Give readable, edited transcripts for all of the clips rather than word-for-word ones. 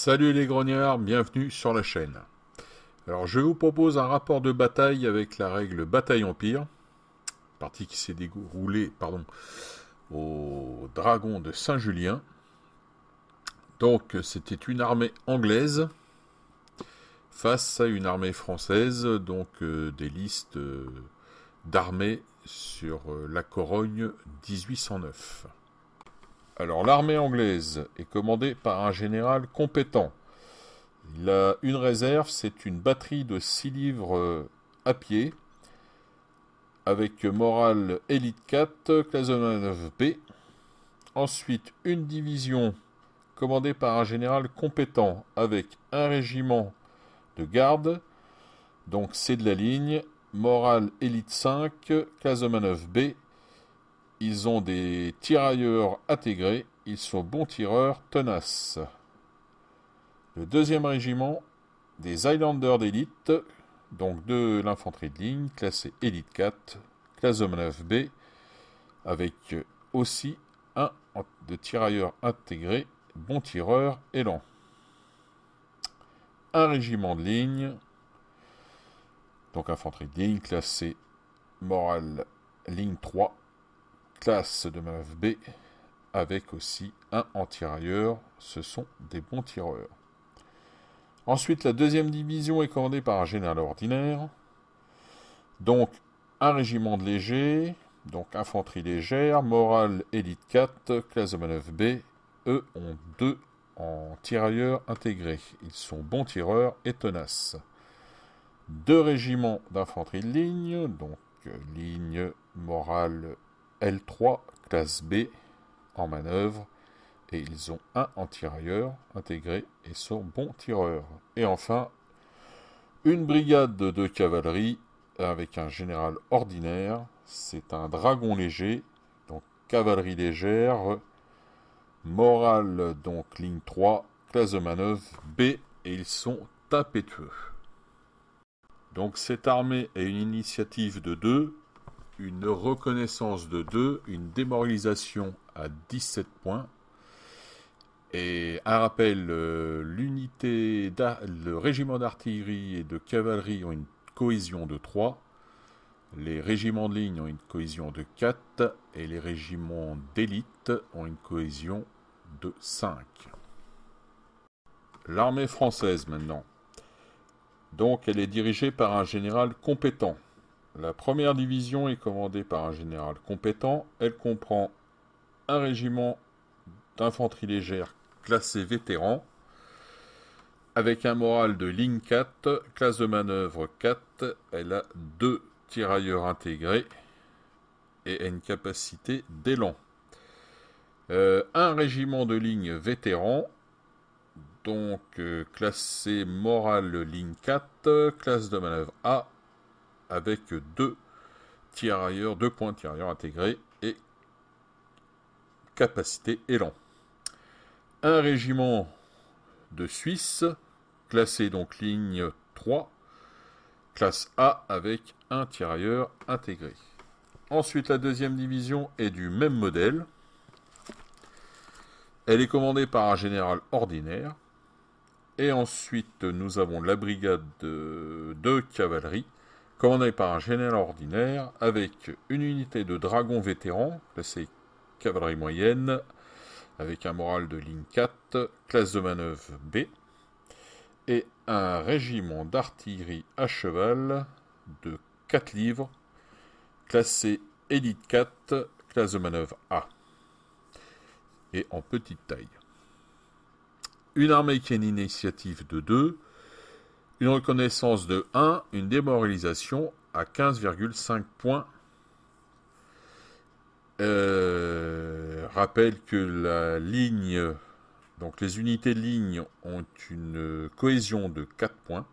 Salut les grognards, bienvenue sur la chaîne. Alors je vous propose un rapport de bataille avec la règle Bataille Empire, partie qui s'est déroulée au dragon de Saint-Julien. Donc c'était une armée anglaise face à une armée française, donc des listes d'armées sur la Corogne 1809. Alors l'armée anglaise est commandée par un général compétent. Il a une réserve, c'est une batterie de 6 livres à pied, avec morale élite 4, classe de manœuvre B. Ensuite, une division commandée par un général compétent, avec un régiment de garde, donc c'est de la ligne, morale élite 5, classe de manœuvre B. Ils ont des tirailleurs intégrés, ils sont bons tireurs, tenaces. Le deuxième régiment, des Highlanders d'élite, donc de l'infanterie de ligne, classé élite 4, classe de manœuvre B, avec aussi un de tirailleurs intégrés, bon tireur et lent. Un régiment de ligne, donc infanterie de ligne, classé morale ligne 3, classe de manœuvre B, avec aussi un en tirailleur, ce sont des bons tireurs. Ensuite, la deuxième division est commandée par un général ordinaire, donc un régiment de légers, donc infanterie légère, morale élite 4, classe de manœuvre B, eux ont 2 en tirailleurs intégrés, ils sont bons tireurs et tenaces. 2 régiments d'infanterie de ligne, donc ligne morale L3, classe B, en manœuvre, et ils ont un en tirailleur intégré et sont bons tireurs. Et enfin, une brigade de cavalerie avec un général ordinaire, c'est un dragon léger, donc cavalerie légère, morale donc ligne 3, classe de manœuvre B, et ils sont impétueux. Donc cette armée a une initiative de 2, une reconnaissance de 2, une démoralisation à 17 points. Et un rappel, le régiment d'artillerie et de cavalerie ont une cohésion de 3, les régiments de ligne ont une cohésion de 4, et les régiments d'élite ont une cohésion de 5. L'armée française maintenant. Donc elle est dirigée par un général compétent. La première division est commandée par un général compétent. Elle comprend un régiment d'infanterie légère classé vétéran, avec un moral de ligne 4, classe de manœuvre 4, elle a 2 tirailleurs intégrés et a une capacité d'élan. Un régiment de ligne vétéran, donc classé morale ligne 4, classe de manœuvre A, avec 2 points tirailleurs intégrés et capacité élan. Un régiment de Suisse, classé donc ligne 3, classe A avec un tirailleur intégré. Ensuite, la deuxième division est du même modèle. Elle est commandée par un général ordinaire. Et ensuite, nous avons la brigade de cavalerie, commandée par un général ordinaire, avec une unité de dragons vétérans, classée cavalerie moyenne, avec un moral de ligne 4, classe de manœuvre B, et un régiment d'artillerie à cheval de 4 livres, classé élite 4, classe de manœuvre A, et en petite taille. Une armée qui a une initiative de 2, une reconnaissance de 1, une démoralisation à 15,5 points. Rappelle que la ligne, donc les unités de ligne ont une cohésion de 4 points.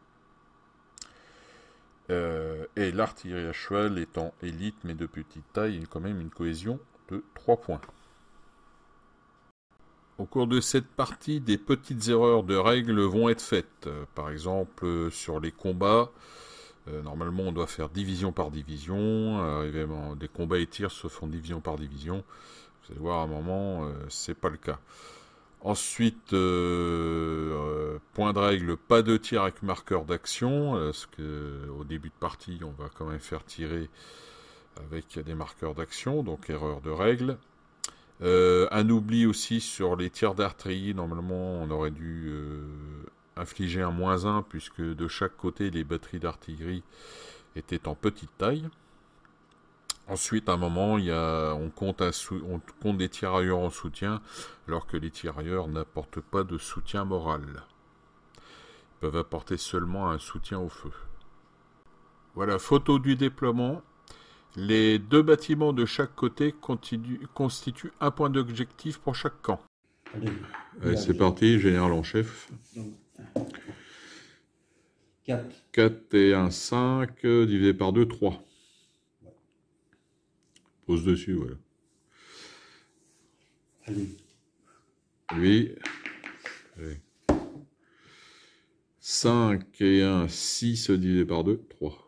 Et l'artillerie à cheval étant élite mais de petite taille, il y a quand même une cohésion de 3 points. Au cours de cette partie, des petites erreurs de règles vont être faites. Par exemple, sur les combats, normalement on doit faire division par division. Évidemment, des combats et tirs se font division par division. Vous allez voir à un moment, c'est pas le cas. Ensuite, point de règle, pas de tir avec marqueur d'action, parce que au début de partie, on va quand même faire tirer avec des marqueurs d'action, donc erreur de règle. Un oubli aussi sur les tirs d'artillerie, normalement on aurait dû infliger un -1, puisque de chaque côté les batteries d'artillerie étaient en petite taille. Ensuite, à un moment, on compte des tirailleurs en soutien, alors que les tirailleurs n'apportent pas de soutien moral. Ils peuvent apporter seulement un soutien au feu. Voilà, photo du déploiement. Les 2 bâtiments de chaque côté constituent un point d'objectif pour chaque camp. Allez, c'est parti, général en chef. 4. 4 et 1, 5, divisé par 2, 3. Pose dessus, voilà. Allez. Lui. Allez. 5 et 1, 6 divisé par 2, 3.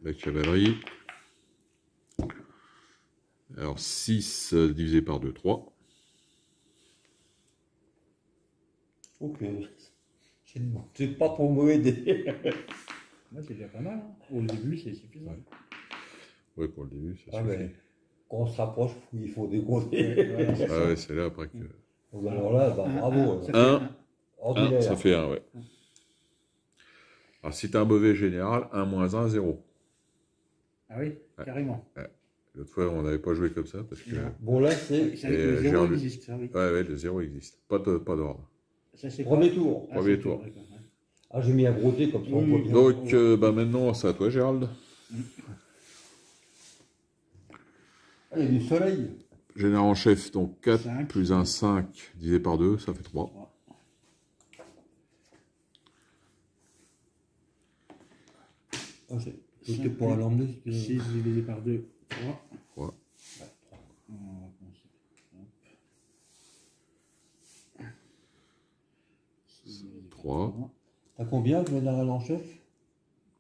La cavalerie. Alors 6 divisé par 2, 3. Ok. C'est pas trop mauvais idée. Moi, c'est déjà pas mal. Hein. Au début, c'est suffisant. Ouais, pour le début, ça suffit. Mais quand on se rapproche, il faut décompter. Ouais, c'est là après que... Alors là, bah, bravo. 1, ça fait 1, ouais. Alors si tu as un mauvais général, 1 moins 1, 0. Ah oui, carrément. Ouais. L'autre fois, on n'avait pas joué comme ça parce que... Bon, là, c'est... Le 0 existe, ça, oui. Ouais, le 0 existe. Pas d'ordre. Premier tour. Premier tour. Ah, j'ai mis un gros dé comme ça. Oui. Donc, maintenant, c'est à toi, Gérald. Ah, il y a du soleil. Général en chef, donc 4 5. plus 1, 5, divisé par 2, ça fait 3. Ah, c'était pour l'emmener. 6 divisé par 2, 3. 3. 3. T'as combien, le général en chef?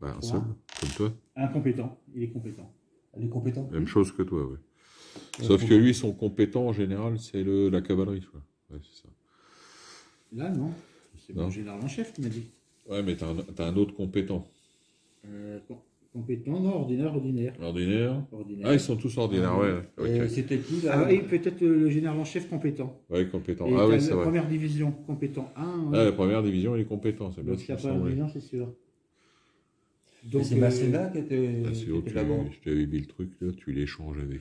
Bah, un seul, comme toi. Incompétent, il est compétent. Elle est compétente? Même chose que toi, oui. Sauf que lui, son compétent en général, c'est la cavalerie. Ouais, c'est ça. Là, non. C'est mon général en chef qui m'a dit. Ouais, mais t'as un autre compétent. Compétent, non, ordinaire. Ordinaire. Ah, ils sont tous ordinaires, ouais. Okay. C'était qui là? Ah oui, peut-être le général en chef compétent. Oui, compétent. Et ah oui, c'est vrai. La première division, compétent 1. Ouais. Ah, la première division, il est compétent, c'est bien. Donc, la première division, c'est sûr. Donc, c'est Masséna qui était là-bas. Je t'avais mis le truc, là, tu l'échanges avec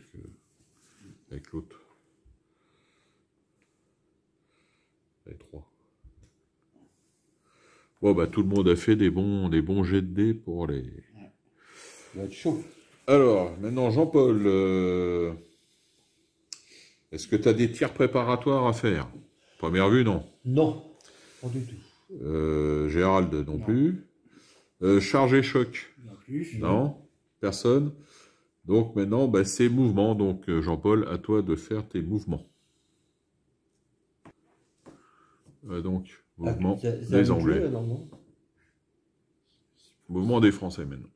l'autre. Allez, 3. Bon, bah, tout le monde a fait des bons jets de dés pour les... Ça va être chaud. Alors, maintenant, Jean-Paul, est-ce que tu as des tirs préparatoires à faire? Première vue, non? Non, pas du tout. Gérald, non plus. Charge et choc? Non plus. Non, personne. Donc maintenant, bah, c'est mouvement. Donc Jean-Paul, à toi de faire tes mouvements. Donc, mouvement des Anglais. Mouvement des Français maintenant.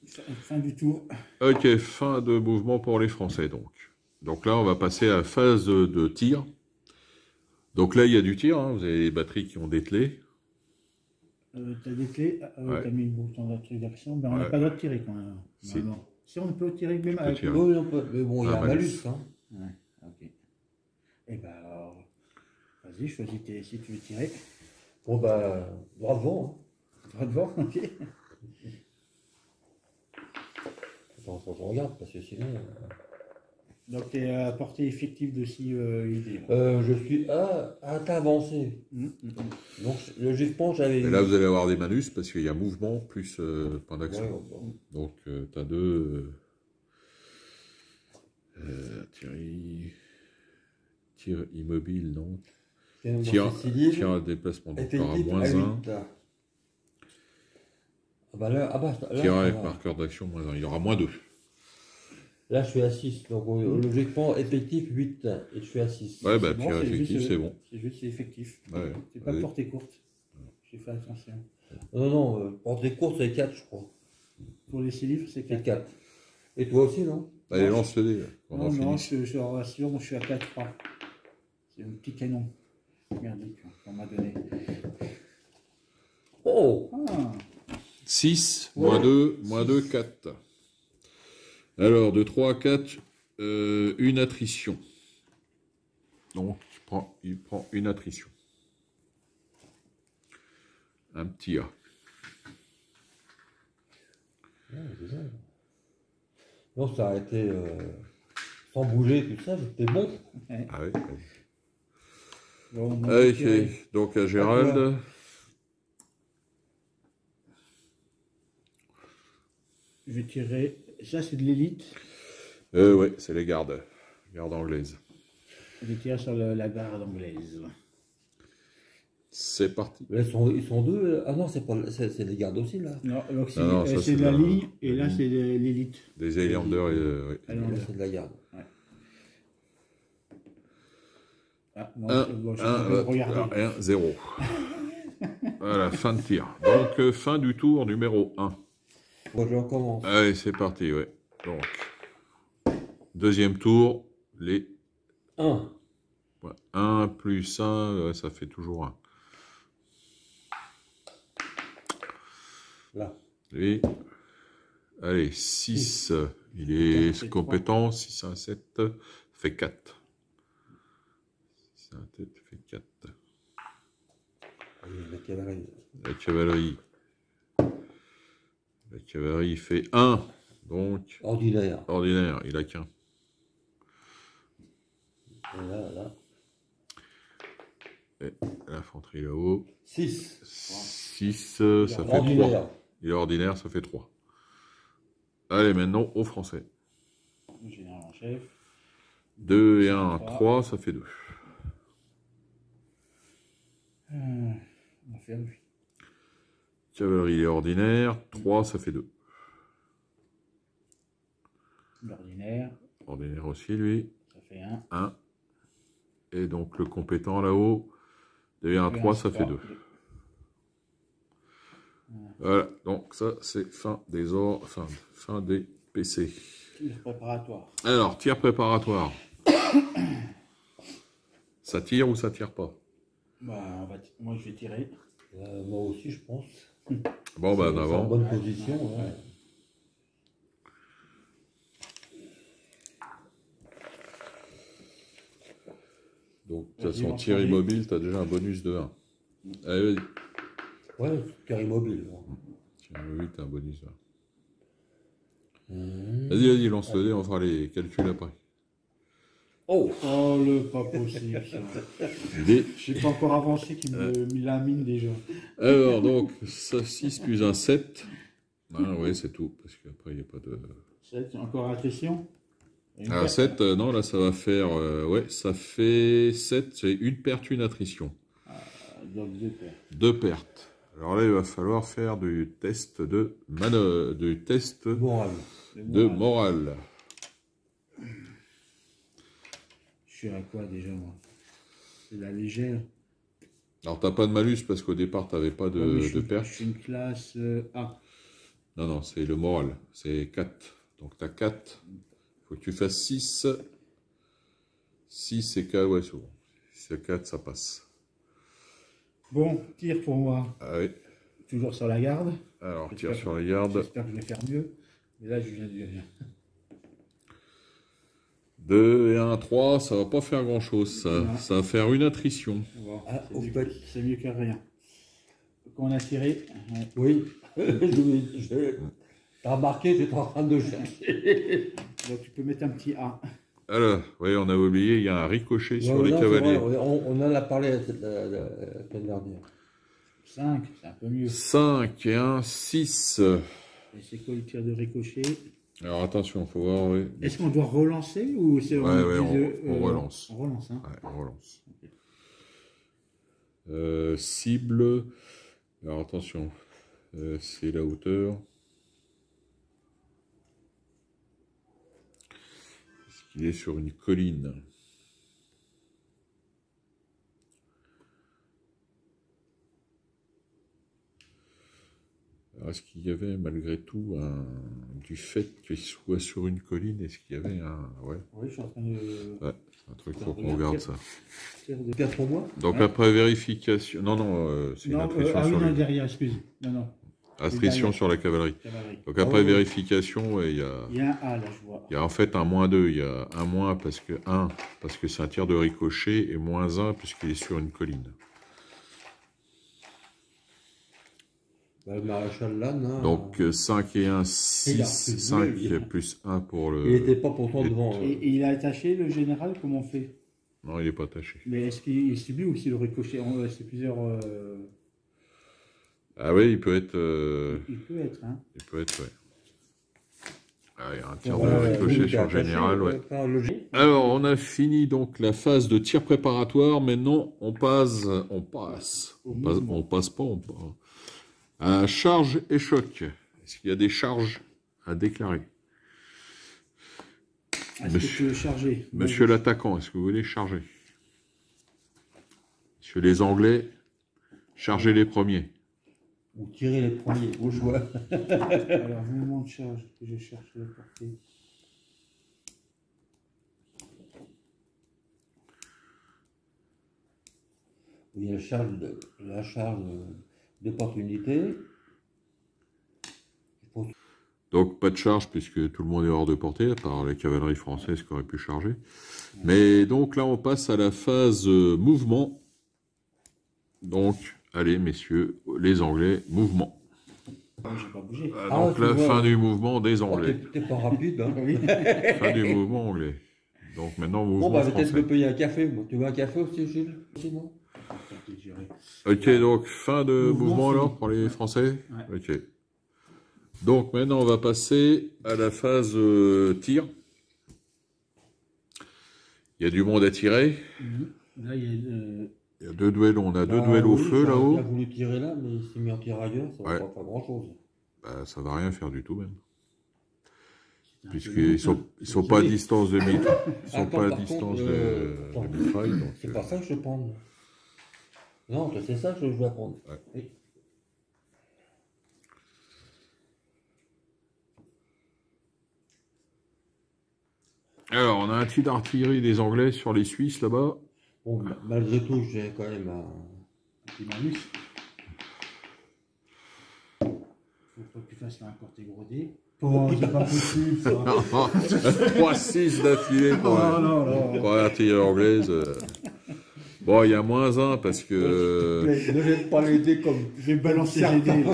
Fin du tour. Ok, fin de mouvement pour les Français donc. Donc là, on va passer à la phase de tir. Donc là, il y a du tir. Hein. Vous avez les batteries qui ont des clés. T'as des clés, t'as mis le bouton d'action, mais on n'a pas le droit de tirer quand même. Si on peut tirer même avec le... Oui, on peut, mais bon, il y a un malus. Hein. Ouais, ok. Et ben alors, vas-y, choisis si tu veux tirer. Bon, bah, droit devant. Hein. Droit devant, ok. Attends, faut que je regarde, parce que sinon... Donc, tu es à portée effective de 6 idées. Je suis à avancé. Donc, logiquement, j'avais... Et là, vous allez avoir des malus parce qu'il y a mouvement plus point d'action. Ouais. Donc, tu as 2... tir immobile, non. Tir à déplacement, donc tu auras -1. Tir avec marqueur d'action, -1. Il y aura -2. Là, je suis à 6. Donc, logiquement, effectif 8. Et je suis à 6. Ouais, bah, tir effectif, c'est bon. C'est juste effectif. Ouais, c'est pas portée courte. J'ai fait attention. Non, portée courte, c'est 4, je crois. Pour les 6 livres, c'est 4. 4. Et toi aussi, non? Allez, lance le dé. Non, je rassure, je suis à 4-3. C'est un petit canon. Merdique, qu'on m'a donné. Oh 6, moins 2, 4. Alors, de 3 à 4, une attrition. Donc, il prend une attrition. Un petit A. Non, ça a été sans bouger, tout ça, c'était bon. Ouais. Ah oui. Bon, Allez, donc à Gérald. Je vais tirer. Ça, c'est de l'élite. Ouais, c'est les gardes. Garde anglaise. Je vais tirer sur la garde anglaise. C'est parti. Là, ils sont deux. Ah non, c'est les gardes aussi, là. Non, donc Non, c'est de la ligne, et là, c'est de l'élite. Des Highlanders Là, c'est de la garde. Ouais. Ah, non, 1, 0. Voilà, fin de tir. Donc, fin du tour numéro 1. Moi, je recommence. Allez, c'est parti, ouais. Donc, deuxième tour, les 1. 1 plus 1, ça fait toujours 1. Là. Et, allez, 6, il est compétent. 6 à 7, fait 4. 6 à 7, fait 4. La cavalerie. La cavalerie. La cavalerie fait 1. Donc, Ordinaire. ordinaire, il a qu'un. Et là. Et l'infanterie là-haut. 6. 6, ça fait Ordinaire. 3. Il est ordinaire, ça fait 3. Allez, maintenant, au français. Le général en chef. 2 et 1, 3, ça fait 2. On va faire lui. Cavalerie est ordinaire, 3, ça fait 2. L'ordinaire. Ordinaire aussi, lui. Ça fait 1. 1. Et donc, le compétent là-haut, 2 et 1, 3, ça fait 2. Voilà, donc ça, c'est fin des PC. Tir préparatoire. Alors, tir préparatoire. Ça tire ou ça tire pas? Bah, moi, je vais tirer. Moi aussi, je pense. Bon, ben, en C'est en avant. bonne position. Ouais. Donc, de toute façon, tir immobile, tu as déjà un bonus de 1. Allez, vas-y. Ouais, tir immobile. Tir immobile, tu as un bonus de 1. Vas-y, lance le dé, on fera les calculs après. Oh, le pas possible, ça. Je n'ai pas encore avancé qu'il me la mine déjà. Alors, donc, ça, 6 plus 1, 7. Ah, ouais, c'est tout, parce qu'après, il n'y a pas de... 7, encore attrition. Ah, 7, non, là, ça va faire... ouais, ça fait 7, c'est une perte, une attrition. Donc 2 pertes. 2 pertes. Alors là, il va falloir faire du test de moral. morale. Je suis à quoi déjà, moi? C'est la légère. Alors, t'as pas de malus parce qu'au départ, t'avais pas de perte. Je suis une classe A. Non, c'est le moral. C'est 4. Donc, t'as 4. Il faut que tu fasses 6. 6 c'est 4, ouais, c'est bon. Si c'est 4, ça passe. Bon, tir pour moi. Ah oui. Toujours sur la garde. Alors, tire sur la garde. J'espère que je vais faire mieux. Mais là, je viens de... 2 et 1, 3, ça va pas faire grand chose. Ça va faire une attrition. Bon, c'est mieux que rien. Quand on a tiré. Oui. T'as remarqué, j'étais en train de chercher. Donc tu peux mettre un petit A. Alors, oui, on avait oublié, il y a un ricochet sur les cavaliers. Vrai, on en a parlé la semaine dernière. 5, c'est un peu mieux. 5 et 1, 6. Et c'est quoi le tir de ricochet? Alors attention, faut voir, oui. Est-ce qu'on doit relancer ou c'est on relance. On relance, hein. Ouais, on relance. Cible. Alors attention, c'est la hauteur. Est-ce qu'il est sur une colline? Alors, est-ce qu'il y avait malgré tout du fait qu'il soit sur une colline, est-ce qu'il y avait un... Ouais. Oui, je suis en train de... Ouais, c'est un truc, faut qu'on regarde ça. De 4 mois. Donc après vérification... Non, c'est une attrition sur non, derrière, excusez. Non. Attrition sur la cavalerie. Donc après vérification, ouais, il y a... Il y a un A, là, je vois. Il y a en fait un -2. Il y a un moins parce que c'est un tir de ricochet et -1 puisqu'il est sur une colline. Bah, le maréchal Lannes. Hein, donc 5 et 1, 6, 5 plus 1 pour le... Il n'était pas pourtant devant. Et il a attaché le général, comment on fait? Non, il n'est pas attaché. Mais est-ce qu'il subit aussi le ricochet? C'est plusieurs... Ah oui, il peut être... Il peut être, hein. Il peut être, ouais. Ah, il y a un tir de ricochet sur le général, ouais. Alors, on a fini donc la phase de tir préparatoire. Maintenant, on passe à charge et choc. Est-ce qu'il y a des charges à déclarer? Est-ce que tu veux charger? Monsieur l'attaquant, est-ce que vous voulez charger? Monsieur les Anglais, chargez les premiers. Ou tirer les premiers, au choix. Alors, mouvement de charge, que je cherche la portée. Il y a la charge d'opportunité. Donc pas de charge puisque tout le monde est hors de portée, à part la cavalerie française qui aurait pu charger. Mais donc là on passe à la phase mouvement. Donc allez messieurs, les Anglais, mouvement. J'ai pas bougé. Donc la fin du mouvement des Anglais. T'es pas rapide, hein. Fin du mouvement anglais. Donc maintenant mouvement Bon, français. peut-être me payer un café. Moi. Tu veux un café aussi, Gilles? Sinon. Ok, donc fin de mouvement alors pour les Français. Ouais. Ok. Donc maintenant on va passer à la phase tir. Il y a du monde à tirer. Là il y a deux duels, on a deux duels au feu là-haut. Il a voulu tirer là, mais il s'est mis en tirailleur, ça va pas faire grand-chose. Bah, ça va rien faire du tout même. Puisqu'ils sont pas à distance de mitraille. Ils sont pas à distance de mitraille. C'est pas ça que je vais prendre. Non, c'est ça que je vais prendre. Ouais. Oui. Alors, on a un tir d'artillerie des Anglais sur les Suisses là-bas. Bon, malgré tout, j'ai quand même un petit malus. Faut pas que tu fasses un porté grodé. Oh, c'est pas possible ça. 3-6 d'affilée pour l'artillerie anglaise. Bon, il y a -1 parce que... Ne jette pas les dés comme... Je vais balancer les dés.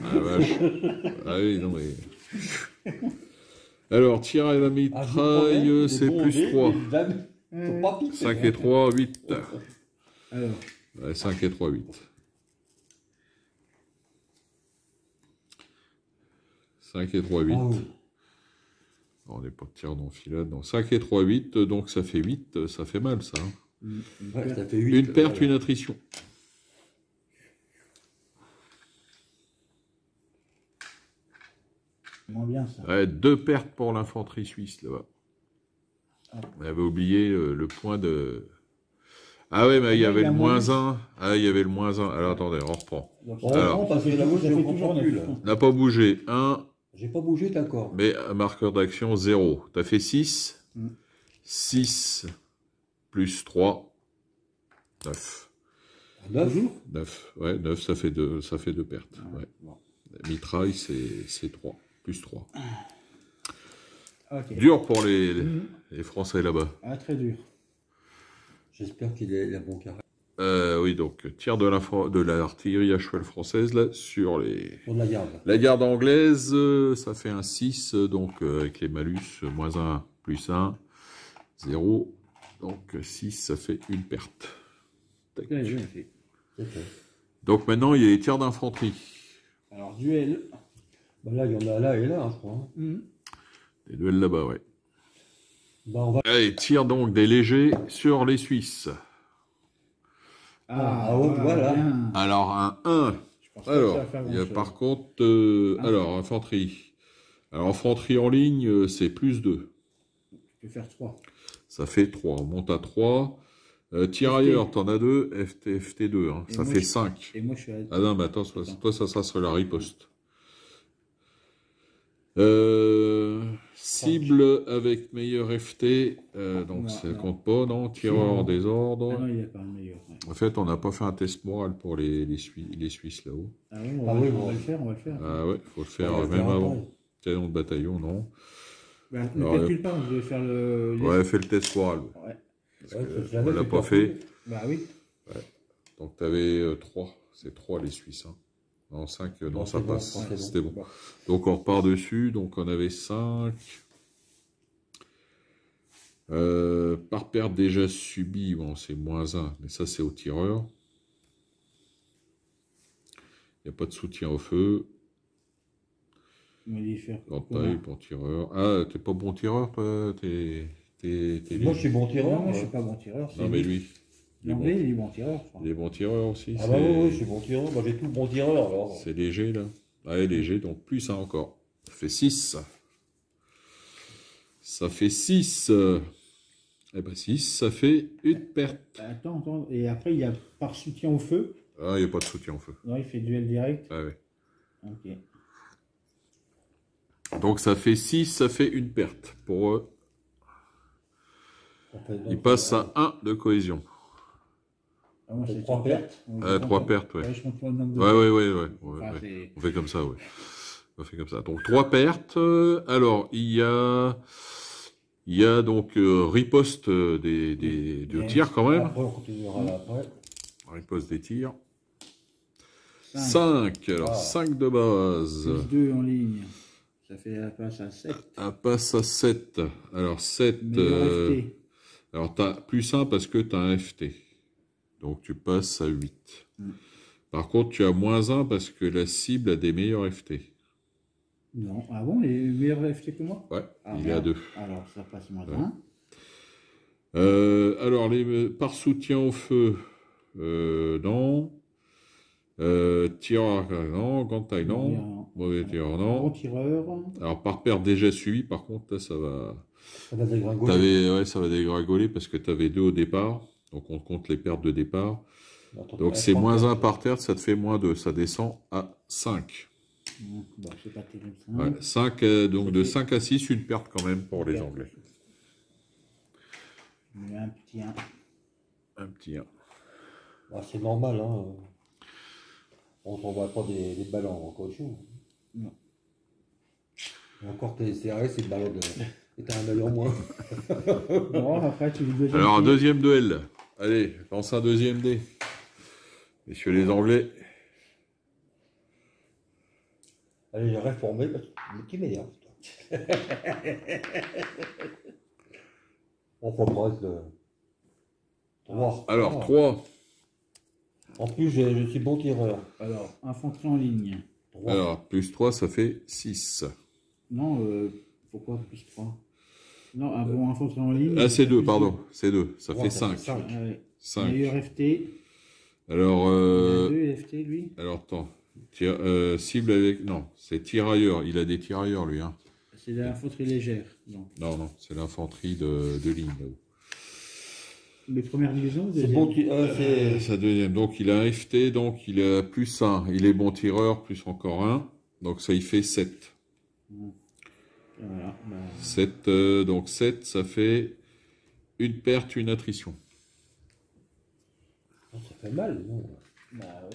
Ah vache. Ah oui, non mais... Alors, tir à la mitraille, c'est plus 3. 5 et 3, 8. Alors. Ouais, 5 et 3, 8. 5 et 3, 8. Ah oui. On n'est pas de tir d'enfilade. Non. 5 et 3, 8, donc ça fait 8. Ça fait mal, ça. Ouais, ça fait 8. Une perte, une attrition. Moins bien, ça. Ouais, 2 pertes pour l'infanterie suisse, là-bas. On avait oublié le point de... Ah ouais, mais il y avait le -1. Ah, il y avait le -1. Alors, attendez, on reprend. Alors, parce que la gauche, je comprends plus, là. N'a pas bougé. 1. J'ai pas bougé, d'accord. Mais un marqueur d'action 0. T'as fait 6. 6 plus 3. 9. 9 jours 9. Ouais, 9, ça fait 2 pertes. Ouais. La mitraille, c'est 3. Plus 3. Okay. Dur pour les Français là-bas. Ah, très dur. J'espère qu'il est la bon carré. Oui, donc, tir de l'artillerie à cheval française, là, sur la garde. La garde anglaise, ça fait un 6, donc, avec les malus, -1, plus 1, 0. Donc, 6, ça fait une perte. Tac. Donc, maintenant, il y a les tirs d'infanterie. Alors, duel. Bah là, il y en a là et là, je crois. Des duels là-bas, ouais. Bah, on va... Allez, tire donc des légers sur les Suisses. Voilà. Bien. Alors, un 1. Alors, il y a par contre... alors, infanterie. Alors, infanterie en ligne, c'est plus 2. Tu peux faire 3. Ça fait 3. On monte à 3. Tirailleur, t'en as 2, FT2, hein. Ça fait 5. Et moi, je suis à... Ah non, mais attends, toi, ça sera sur la riposte. Cible avec meilleur FT, donc ça ne compte pas, non? Tireur en désordre. Ah non, il n'y a pas un meilleur. Ouais. En fait, on n'a pas fait un test moral pour les Suisses là-haut. Ah oui, on va le faire, on va le faire. Ah ouais, il faut le faire même avant. Canon de bataillon, non. Ben, ne calcule pas, vous devez faire le... Ouais, fais le test moral. Ouais. On l'a pas fait. Bah oui. Ouais. Donc tu avais 3, c'est 3 les Suisses. Hein. Non, 5, non, ça passe. Bon, c'était bon. Donc on repart dessus, donc on avait 5. Par perte déjà subie, bon, c'est -1, mais ça c'est au tireur. Il n'y a pas de soutien au feu. Portail pour tireur. Ah, t'es pas bon tireur, toi? Moi, je suis bon tireur. Non, moi, je suis pas bon tireur. Non, mais lui. L'anglais, il est bon tireur, je crois. Il est bon tireur aussi. Ah bah oui, je suis bon tireur. Moi, j'ai tout bon tireur, alors. C'est léger, là. Ah, il est léger, donc plus 1 encore. Ça fait 6. Ça fait 6. Eh ben 6, ça fait une perte. Attends. Et après, il y a par soutien au feu. Ah, il n'y a pas de soutien au feu. Non, il fait duel direct. Ah ouais. Ok. Donc ça fait 6, ça fait une perte. Pour eux, il passe à 1 de cohésion. Ah, moi, c'est 3 pertes. 3 pertes, ouais. Ouais, je compte pas le nombre de Ouais. Enfin, On fait comme ça, ouais. On fait comme ça. Donc 3 pertes. Alors, il y a donc riposte de tirs quand même. Après, on continuera là après. Riposte des tirs. 5. Alors, 5 de base. Plus 2 en ligne. Ça fait la passe à 7. Un passe à 7. Alors, 7. Alors, tu as plus 1 parce que tu as un FT. Donc, tu passes à 8. Par contre, tu as -1 parce que la cible a des meilleurs FT. Non. Ah bon, les meilleurs FT que moi? Ouais, il est à 2. Alors, ça passe -1. Alors, par soutien au feu, non. Tireur, non. Gantaille, non. Mauvais tireur, non. Bon tireur. Alors, par perte déjà suivi, par contre, là, ça va... Ça va dégringoler. Ouais, ça va dégringoler parce que tu avais 2 au départ. Donc, on compte les pertes de départ. Donc, c'est -1 par terre, ça te fait -2. Ça descend à 5. Bon, c'est pas terrible, ça. Ouais, 5, donc de 5 à 6, une perte quand même pour les Anglais. Un petit 1. Un petit 1. Bah, c'est normal, hein. On ne t'envoie pas des ballons en caoutchouc. Non. Et encore, t'es serré, c'est le ballon de... Et t'as un ballon en moins. Bon, après, tu le deuxième. Alors, un deuxième duel. Allez, lance un deuxième dé. Messieurs les Anglais. Allez, j'ai réformé parce que tu m'énerves, toi. On faut presque de... 3. Alors, 3. En plus, je suis bon tireur. Alors, infanterie en ligne. 3. Alors, plus 3, ça fait 6. Non, pourquoi plus 3? Non, un bon infanterie en ligne. Ah, c'est 2, pardon. C'est 2. Ça fait 5. 5. Meilleur FT. Alors, il a 2 FT, lui. Alors, attends. Cible avec... Non, c'est tirailleur. Il a des tirailleurs, lui. Hein. C'est de l'infanterie légère. Non, c'est l'infanterie de ligne. Là-haut. Les premières divisions, c'est bon c'est sa deuxième. Donc, il a un FT, donc il a plus 1. Il est bon tireur, plus encore 1. Donc, ça, il fait 7. Voilà. 7, donc 7, ça fait une perte, une attrition. Ça fait mal, non? Bah, ouais.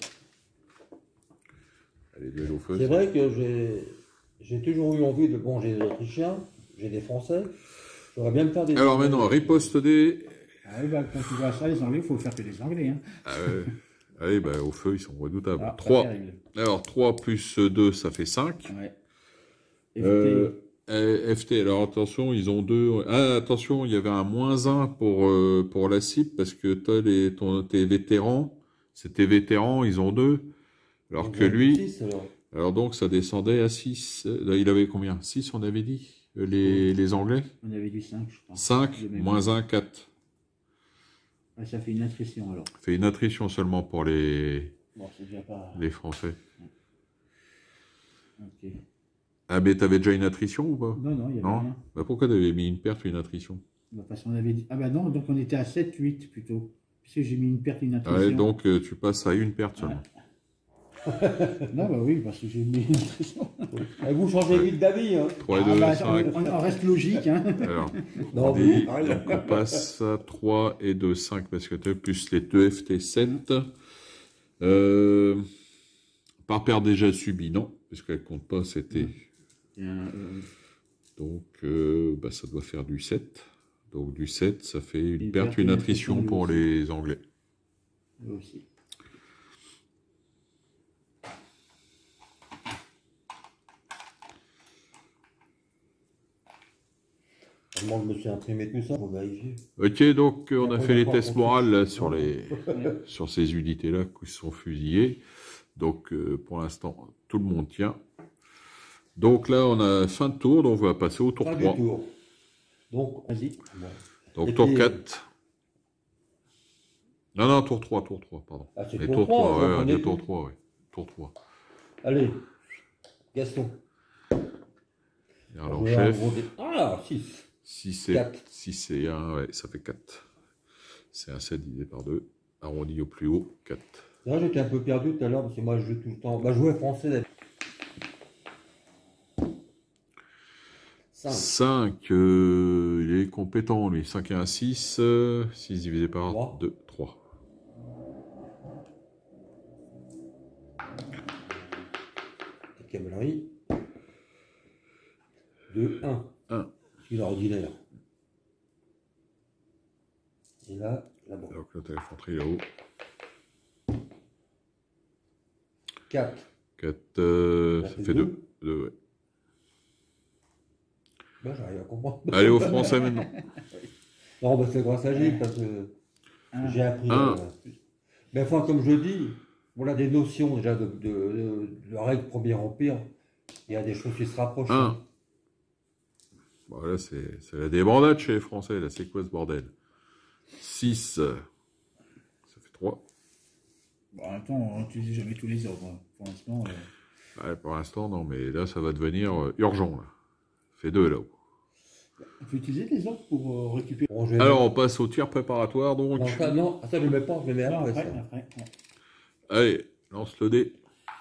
Allez, duel au feu. C'est vrai que j'ai toujours eu envie de... Bon, j'ai des Autrichiens, j'ai des Français. J'aurais bien me faire des... Alors maintenant, riposte des... Ah oui, bah, quand tu vois ça, les Anglais, il faut faire que des Anglais. Hein. Ah ouais. Allez, bah, au feu, ils sont redoutables. 3. Alors, 3 plus 2, ça fait 5. Ouais. FT, alors attention, ils ont 2... Ah, attention, il y avait un -1 pour la cible, parce que tes vétérans, c'est tes vétérans, ils ont 2. Alors que lui... 6, alors donc, ça descendait à 6. Là, il avait combien? 6, on avait dit les Anglais? On avait dit 5, je crois. 5, -1, 4. Ah, ça fait une attrition, alors. Fait une attrition seulement pour les Français. Ok. Ah, mais t'avais déjà une attrition ou pas? Non, il y avait rien. Bah, pourquoi t'avais mis une perte ou une attrition? Bah, parce qu'on avait dit... Ah bah non, donc on était à 7, 8 plutôt. Parce que j'ai mis une perte, une attrition. Ouais, donc tu passes à une perte seulement. Non, bah oui, parce que j'ai mis une attrition. Et vous changez vite d'avis. Hein. 3 et 2, 5. On reste logique. Hein. Alors, Non, on dit, mais- donc on passe à 3 et 2, 5, parce que tu as plus les 2 FT 7. Par paire déjà subie, non, parce qu'elle compte pas, c'était... Donc, bah, ça doit faire du 7. Donc, du 7, ça fait une perte, une attrition pour les Anglais. Moi aussi. Moi, je me suis imprimé tout ça pour vérifier. Ok, donc on a fait les tests morales là, sur ces unités-là qui sont fusillées. Donc, pour l'instant, tout le monde tient. Donc là, on a fin de tour, donc on va passer au tour Fin 3. du tour. Donc, Vas-y. Donc, Et tour puis, 4. Non, tour 3, pardon. Ah, c'est Et tour tour 3, 3, on ouais, connaît on dit tour tout. 3, ouais. Tour 3. Allez, Gaston. Alors, On va chef, en gros Ah, 6. 6 et 1, ouais, ça fait 4. C'est un 7 divisé par 2. Arrondi au plus haut, 4. Là, j'étais un peu perdu tout à l'heure parce que moi, je joue tout le temps. Bah, je jouais français d'habitude. 5. 5, il est compétent, lui. 5 et 1, 6. 6 divisé par 3. 2, 3. Cavalerie. 2, 1. 1. C'est l'ordinaire. Et là, là-bas. Donc là, t'as l'infanterie là-haut. 4. 4, Ça ça fait fait 2. 2, ouais. Bah, j'arrive à comprendre. Allez, aux Français maintenant. Non, bah, c'est grâce à Gilles parce que j'ai appris. Un. Mais enfin, comme je dis, on a des notions déjà de règles Premier Empire. Il y a des choses qui se rapprochent. 1. Bon, là, c'est la débandade chez les Français. Là, c'est quoi ce bordel? 6. Ça fait 3. Bon, en même temps, on n'utilise jamais tous les ordres. Hein. Pour l'instant. Ouais, pour l'instant, non, mais là, ça va devenir urgent. Là. Ça fait 2 là-haut. On peut utiliser les ordres pour récupérer. Bon, je vais Alors, on passe au tir préparatoire, donc. non, ça, non, ça, je ne le mets pas, je le mets Non, après. après, Ça. après. Ouais. Allez, lance le dé.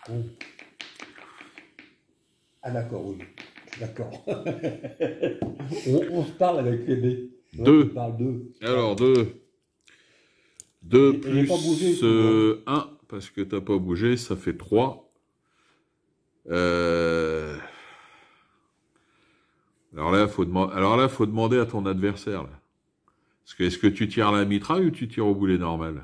Bon. Ah, d'accord, oui. D'accord. on se parle avec les dés. Ouais, 2. on parle d'eux. Alors, 2. 2 J'ai plus pas bougé, tout le 1, parce que t'as pas bougé, ça fait 3. Alors là, faut demander à ton adversaire. Là. Parce que est-ce que tu tires à la mitraille ou tu tires au boulet normal?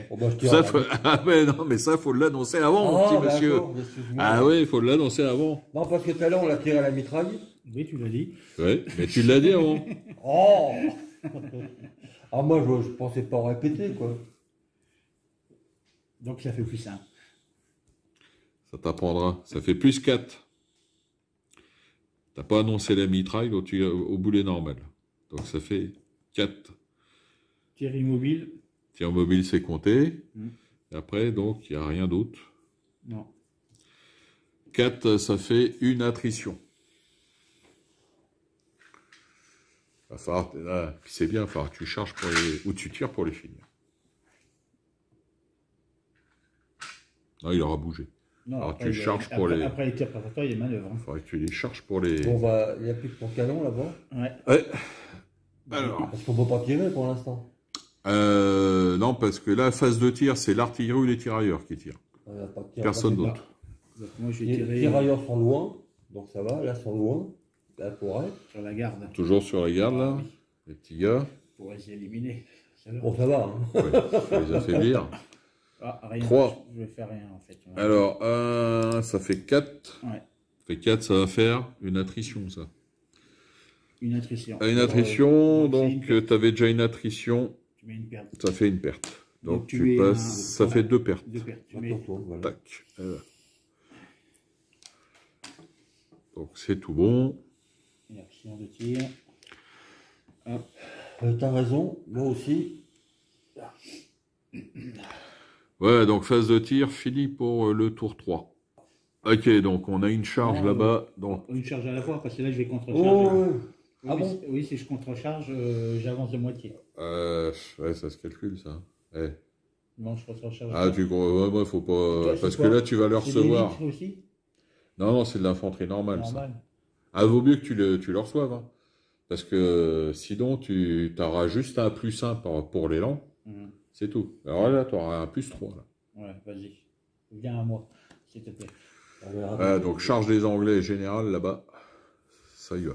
Bon, bah, je tire Ça, à- Ah mais non, mais ça, faut l'annoncer avant, mon Ah, petit monsieur. d'accord, excuse-moi. Ah ouais, il faut l'annoncer avant. Non, parce que tout à l'heure, on l'a tiré à la mitraille. Oui, tu l'as dit. Ouais, mais tu l'as dit avant. Oh Ah, moi, je pensais pas répéter, quoi. Donc ça fait plus simple. Ça t'apprendra. Ça fait plus 4. T'as pas annoncé la mitraille au boulet normal. Donc ça fait 4. Tir immobile. Tir mobile, c'est compté. Mm. Et après, donc, il n'y a rien d'autre. Non. 4, ça fait une attrition. Va falloir, là, puis c'est bien, il va falloir que tu charges pour les... ou tu tires pour les finir. Non, il aura bougé. Non, Alors, après, tu il y a- charges pour après- les... Après les tirs préparatoires, il y a manœuvre. Il Hein. faudrait que tu les charges pour les... Bon, il n'y a plus que ton canon là-bas. Ouais. Ouais. Alors... Parce qu'on ne peut pas tirer pour l'instant. non, parce que là, phase de tir, c'est l'artillerie ou les tirailleurs qui tirent. Il y a pas de tir. Personne Pas de d'autre. Donc moi, je vais Les tirer tirailleurs sont loin, donc ça va. Là, ils sont loin. Là, pour être. sur la garde Toujours sur la garde, là, les petits gars. pour les éliminer. Ça va. Bon, ça va. Hein. Ouais, faut les affaiblir. Ah, rien. 3. Je vais faire rien en fait. Ouais. Alors, ça fait 4. Ouais. Ça fait 4, ça va faire une attrition, ça. Une attrition. Une attrition, donc, c'est une donc tu avais déjà une attrition, Tu mets une perte. ça fait une perte. Donc Donc, tu tu mets passes, un- ça fait 2 pertes. Deux pertes. Tu Attends, mets... toi, voilà. Tac. Donc c'est tout bon. Une action de tir. T'as raison, moi aussi. Ouais, donc phase de tir, fini pour le tour 3. Ok, donc on a une charge Non, là-bas. Donc, Une charge à la fois parce que là je vais contre-charger. Oh, ouais. Oui, bon oui, si je contrecharge, j'avance de moitié. Ouais, ça se calcule, ça. Eh. Non, je contrecharge. Ah, moi, faut pas... Toi, parce que là, tu vas le recevoir. C'est des litres aussi? Non, c'est de l'infanterie normale, Normal. ça. Ah, vaut mieux que tu le reçoives, hein. Parce que sinon, tu auras juste un +1 pour l'élan. C'est tout. Alors là, tu auras un +3. Là. Ouais, vas-y. Viens à moi, s'il te plaît. Donc, charge des Anglais général, là-bas. Ça y va.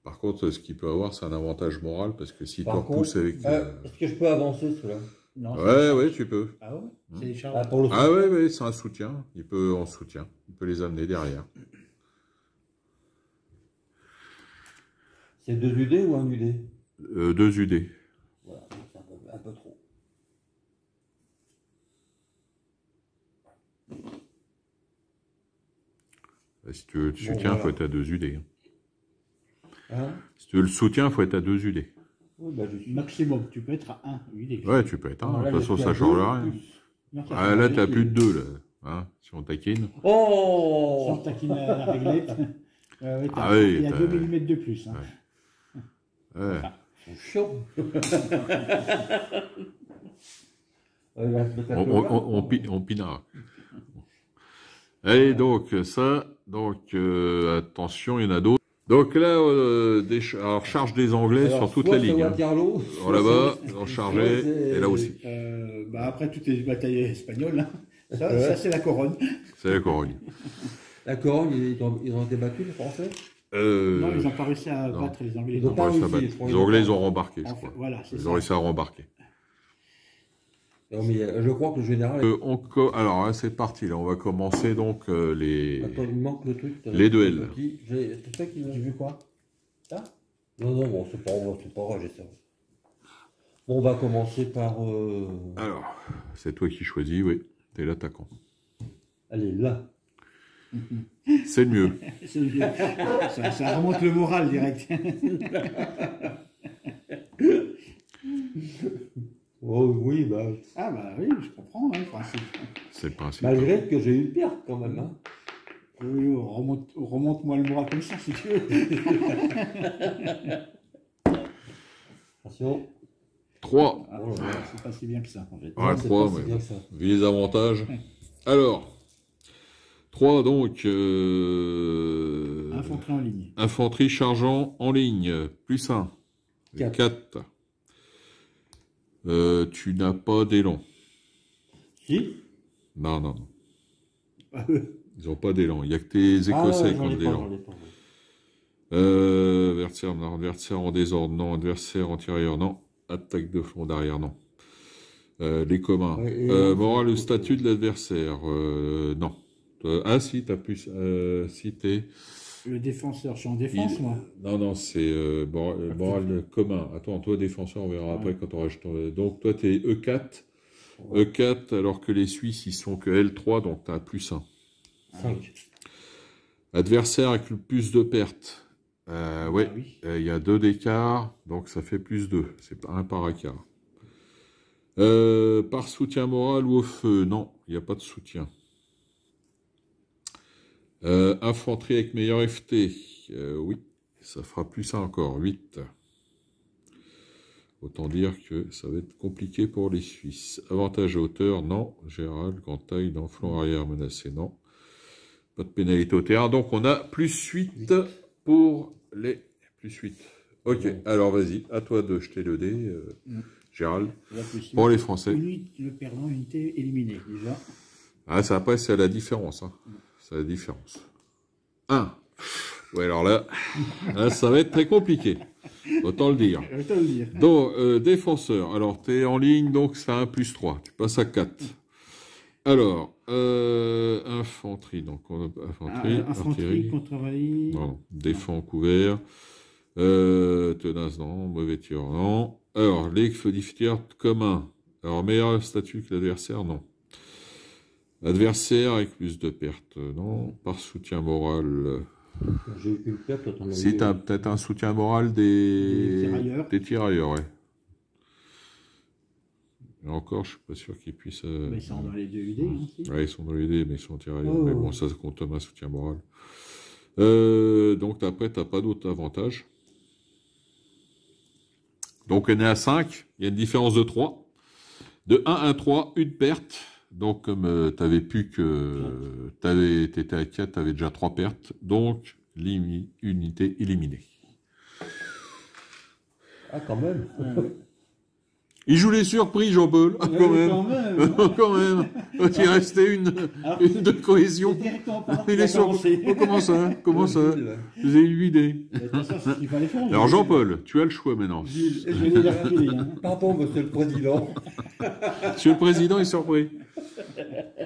Par contre, ce qu'il peut avoir, c'est un avantage moral, parce que si tu repousses avec... Est-ce que je peux avancer, cela? Non. Ouais, tu peux. Ah ouais? C'est des charges. Ouais, c'est un soutien. Il peut en soutien. Il peut les amener derrière. C'est 2 UD ou 1 UD? 2 UD. Voilà, c'est un peu trop. Si tu veux le soutien, il faut être à 2 UD. Hein? Si tu veux le soutien, il faut être à 2 UD. Oui, bah, maximum, tu peux être à 1 UD. Ouais, tu peux être à 1. De toute façon, ça ne change rien. Ah, là, tu as plus de 2, là. Hein, si on taquine. Oh! Si on taquine à la réglette. Oui, il y a 2 mm de plus. Hein. Ouais. C'est chaud. On pinard. Et donc, ça, attention, il y en a d'autres. Donc là, alors charge des Anglais sur toute la ligne. Hein. Là-bas, chargé, et là aussi. Après toutes les batailles espagnoles, hein. Ça c'est la Corogne. C'est la Corogne. La Corogne, ils ont été battus, les Français? Non, ils n'ont pas réussi à battre les Anglais. Les Anglais, ils ont rembarqué, je crois. Voilà, ils ont réussi à rembarquer. Non, mais je crois que le général... alors, hein, c'est parti, là, on va commencer donc les... Attends, il manque le truc. Les duels. C'est ça qui... J'ai vu quoi? Ça? Non, bon, c'est pas grave, j'ai ça. Bon, on va commencer par... Alors, c'est toi qui choisis, oui. T'es l'attaquant. Allez, là. C'est le mieux. C'est le mieux. Ça remonte le moral, direct. Oh oui, bah... Ah bah oui, je comprends, hein, le principe. C'est le principe. Malgré que j'ai eu une perte, quand même, hein. Oui, remonte-moi le moral comme ça, si tu veux. Attention. 3. C'est pas si bien que ça, en fait. Ouais, 3, mais vu les avantages. Alors, 3, donc... Infanterie en ligne. Infanterie chargeant en ligne, +1. 4. Tu n'as pas d'élan. Si? Non. Ils n'ont pas d'élan. Il n'y a que tes Écossais qui ont d'élan. Adversaire en désordre, non. Adversaire antérieur, non. Attaque de front d'arrière, non. Les communs. Moral le statut de l'adversaire, non. Si, tu as plus... si t'es... Le défenseur, je suis en défense, moi. Non, c'est moral commun. Attends, toi, défenseur, on verra après quand on rajoute. Donc, toi, tu es E4. E4, alors que les Suisses, ils sont que L3, donc tu as +1. 5. Adversaire avec le plus de pertes. Il y a 2 d'écart, donc ça fait +2. C'est pas 1 par écart. Par soutien moral ou au feu? Non, il n'y a pas de soutien. Infanterie avec meilleur FT, oui, ça fera +1 encore, 8. Autant dire que ça va être compliqué pour les Suisses. Avantage à hauteur, non. Gérald, grande taille, dans flanc arrière menacé, non. Pas de pénalité au terrain, donc on a +8 pour les +8. Ok, alors vas-y, à toi de jeter le dé, Gérald. Pour les Français. Le perdant, unité éliminée, déjà. Ah, ça après, c'est à la différence, hein. C'est la différence. 1. Ouais, alors là, ça va être très compliqué. Autant le dire. Donc, défenseur. Alors, tu es en ligne, donc ça a un +3. Tu passes à 4. Alors, infanterie. Donc, on a infanterie, artillerie, contre-valise. Non, défend couvert. Tenace, non. Mauvais tir, non. Alors, les feux commun. Alors, meilleur statut que l'adversaire, non. Adversaire avec plus de pertes, non. Par soutien moral. J'ai eu une perte, si tu as peut-être un soutien moral des tirailleurs, ouais. Et encore, je suis pas sûr qu'ils puissent. Mais ils sont dans les 2 UD aussi. Ouais, ils sont dans les UD, mais ils sont tirailleurs. Mais bon, ça compte comme un soutien moral. Donc après, tu n'as pas d'autre avantage. Donc on est à 5, il y a une différence de 3. De 1 à 3, une perte. Donc comme tu avais pu que tu étais à 4, tu avais déjà 3 pertes. Donc unité éliminée. Ah, quand même. Il joue les surprises, Jean-Paul. Ah, quand même. Quand même. Il restait une de cohésion. Il est sur... Oh, comment ça? Comment ça? Vous avez eu idée. Alors, Jean-Paul, tu as le choix maintenant. Pardon, monsieur le président. Monsieur le président est surpris.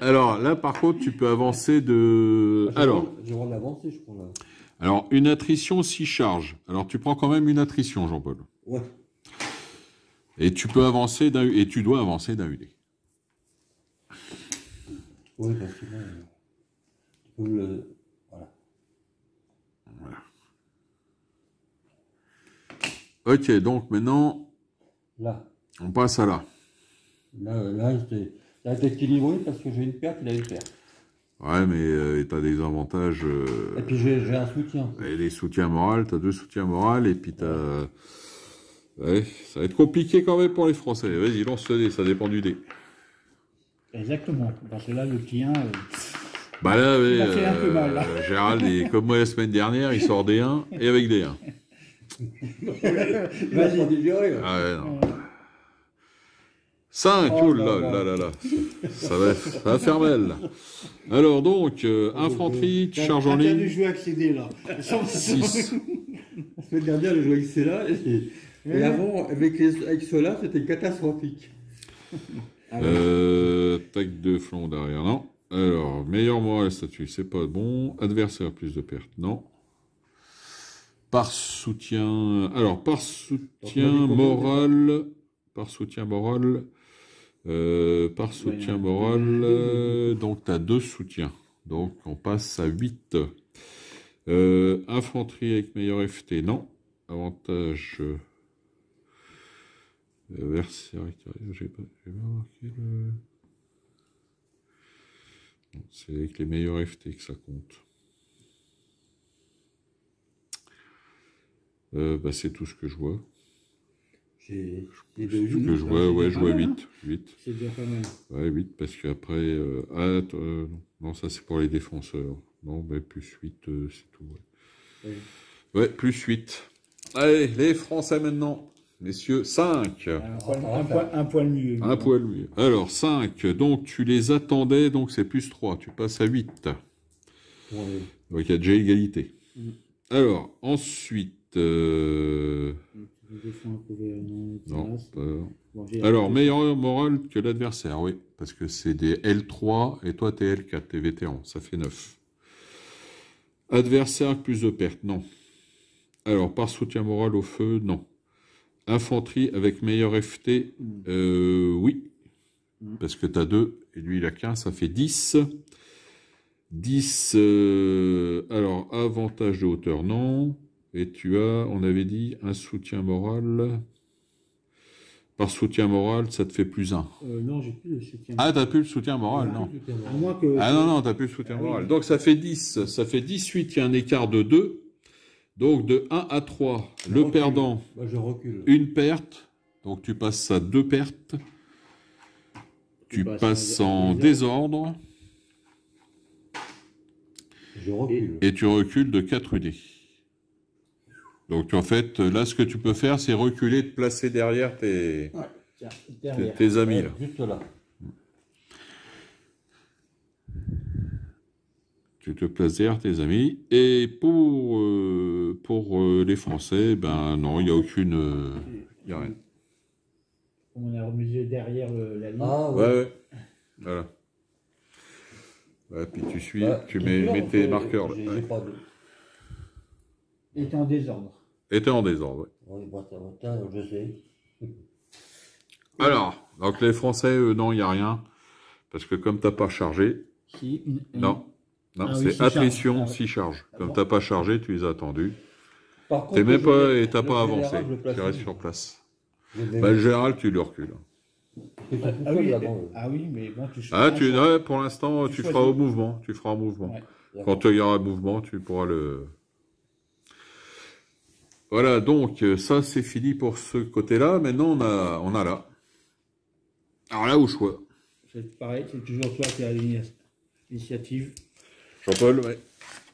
Alors, là, par contre, tu peux avancer de... Alors, je vais avancer, je crois, là. Alors, une attrition 6 charges. Alors, tu prends quand même une attrition, Jean-Paul. Ouais. Et tu peux avancer et tu dois avancer d'un UD. Oui, parce que voilà. Ok, donc maintenant, là. On passe à là. Là, ça va être équilibré parce que j'ai une perte, il a une perte. Ouais, mais tu as des avantages. Et puis j'ai un soutien. Et les soutiens moraux, tu as 2 soutiens moraux, et puis tu as. Ouais, ça va être compliqué quand même pour les Français. Vas-y, lance le dé, ça dépend du dé. Exactement, parce que là, le client... Bah là, il a fait un peu mal, là. Gérald, comme moi la semaine dernière, il sort des 1 et avec des 1. Vas-y, digérer. Ah ouais, non. 5, oh là. Ça va faire mal. Là. Alors donc, infanterie, tu charges en ligne. Tu as joué avec CD là. 6. La semaine dernière, j'ai joué avec ceux-là. Et avant, avec ceux-là, c'était catastrophique. Tac de flanc derrière, non. Alors, meilleur moral statut, c'est pas bon. Adversaire, plus de pertes, non. Par soutien... Alors, par soutien moral... Par soutien moral... donc tu as 2 soutiens. Donc, on passe à 8. Infanterie avec meilleur FT, non. Avantage... j'ai pas marqué le... C'est avec les meilleurs FT que ça compte. C'est tout ce que je vois. J'ai ce que je vois, ouais, je vois 8. C'est déjà pas mal. Ouais, 8, parce qu'après... non, ça c'est pour les défenseurs. Non, mais plus 8, c'est tout. Ouais, plus 8. Allez, les Français maintenant. Messieurs, 5. Un poil mieux. Un poil mieux. Alors, 5. Donc, tu les attendais, donc c'est plus 3. Tu passes à 8. Ouais. Donc, il y a déjà égalité. Alors, ensuite... Non. Alors, meilleur moral que l'adversaire, oui. Parce que c'est des L3 et toi, t'es L4, t'es vétéran. Ça fait 9. Adversaire avec plus de pertes, non. Alors, par soutien moral au feu, non. Infanterie avec meilleur FT, oui. Parce que tu as 2, et lui il a 15, ça fait 10. 10, alors avantage de hauteur, non. Et tu as, on avait dit, un soutien moral. Par soutien moral, ça te fait plus 1. Non, j'ai plus le soutien. Ah, t'as plus le soutien moral, non. Non, t'as plus le soutien moral. Donc ça fait 10, ça fait 18, il y a un écart de 2. Donc, de 1 à 3, le perdant, je recule. Une perte. Donc, tu passes à 2 pertes. Tu passes en désordre. Je recule. Et tu recules de 4 UD. Donc, en fait, là, ce que tu peux faire, c'est reculer, te placer derrière tes amis. Là. Juste là. Tu te places derrière tes amis. Et pour les Français, ben non, il n'y a aucune... Il n'y a rien. On a remisé derrière la ligne. Ah, ouais. Voilà. Ouais, puis tu suis, tu mets tes marqueurs. Là. Était en désordre. Était en désordre, oui. Je sais. Alors, donc les Français, non, il n'y a rien. Parce que comme tu n'as pas chargé... Non. Non, c'est attrition, 6 charges. Comme tu n'as pas chargé, tu les as attendus. Tu n'as pas avancé. Tu restes sur place. Le général, tu le recules. Ah oui, mais bon, tu ouais, pour l'instant, tu feras au mouvement. Tu feras en mouvement. Ouais. Quand il y aura un mouvement, tu pourras le... Voilà, donc ça c'est fini pour ce côté-là. Maintenant, on a là. Alors là, au choix. C'est pareil, c'est toujours toi qui as l'initiative. Jean-Paul, ouais.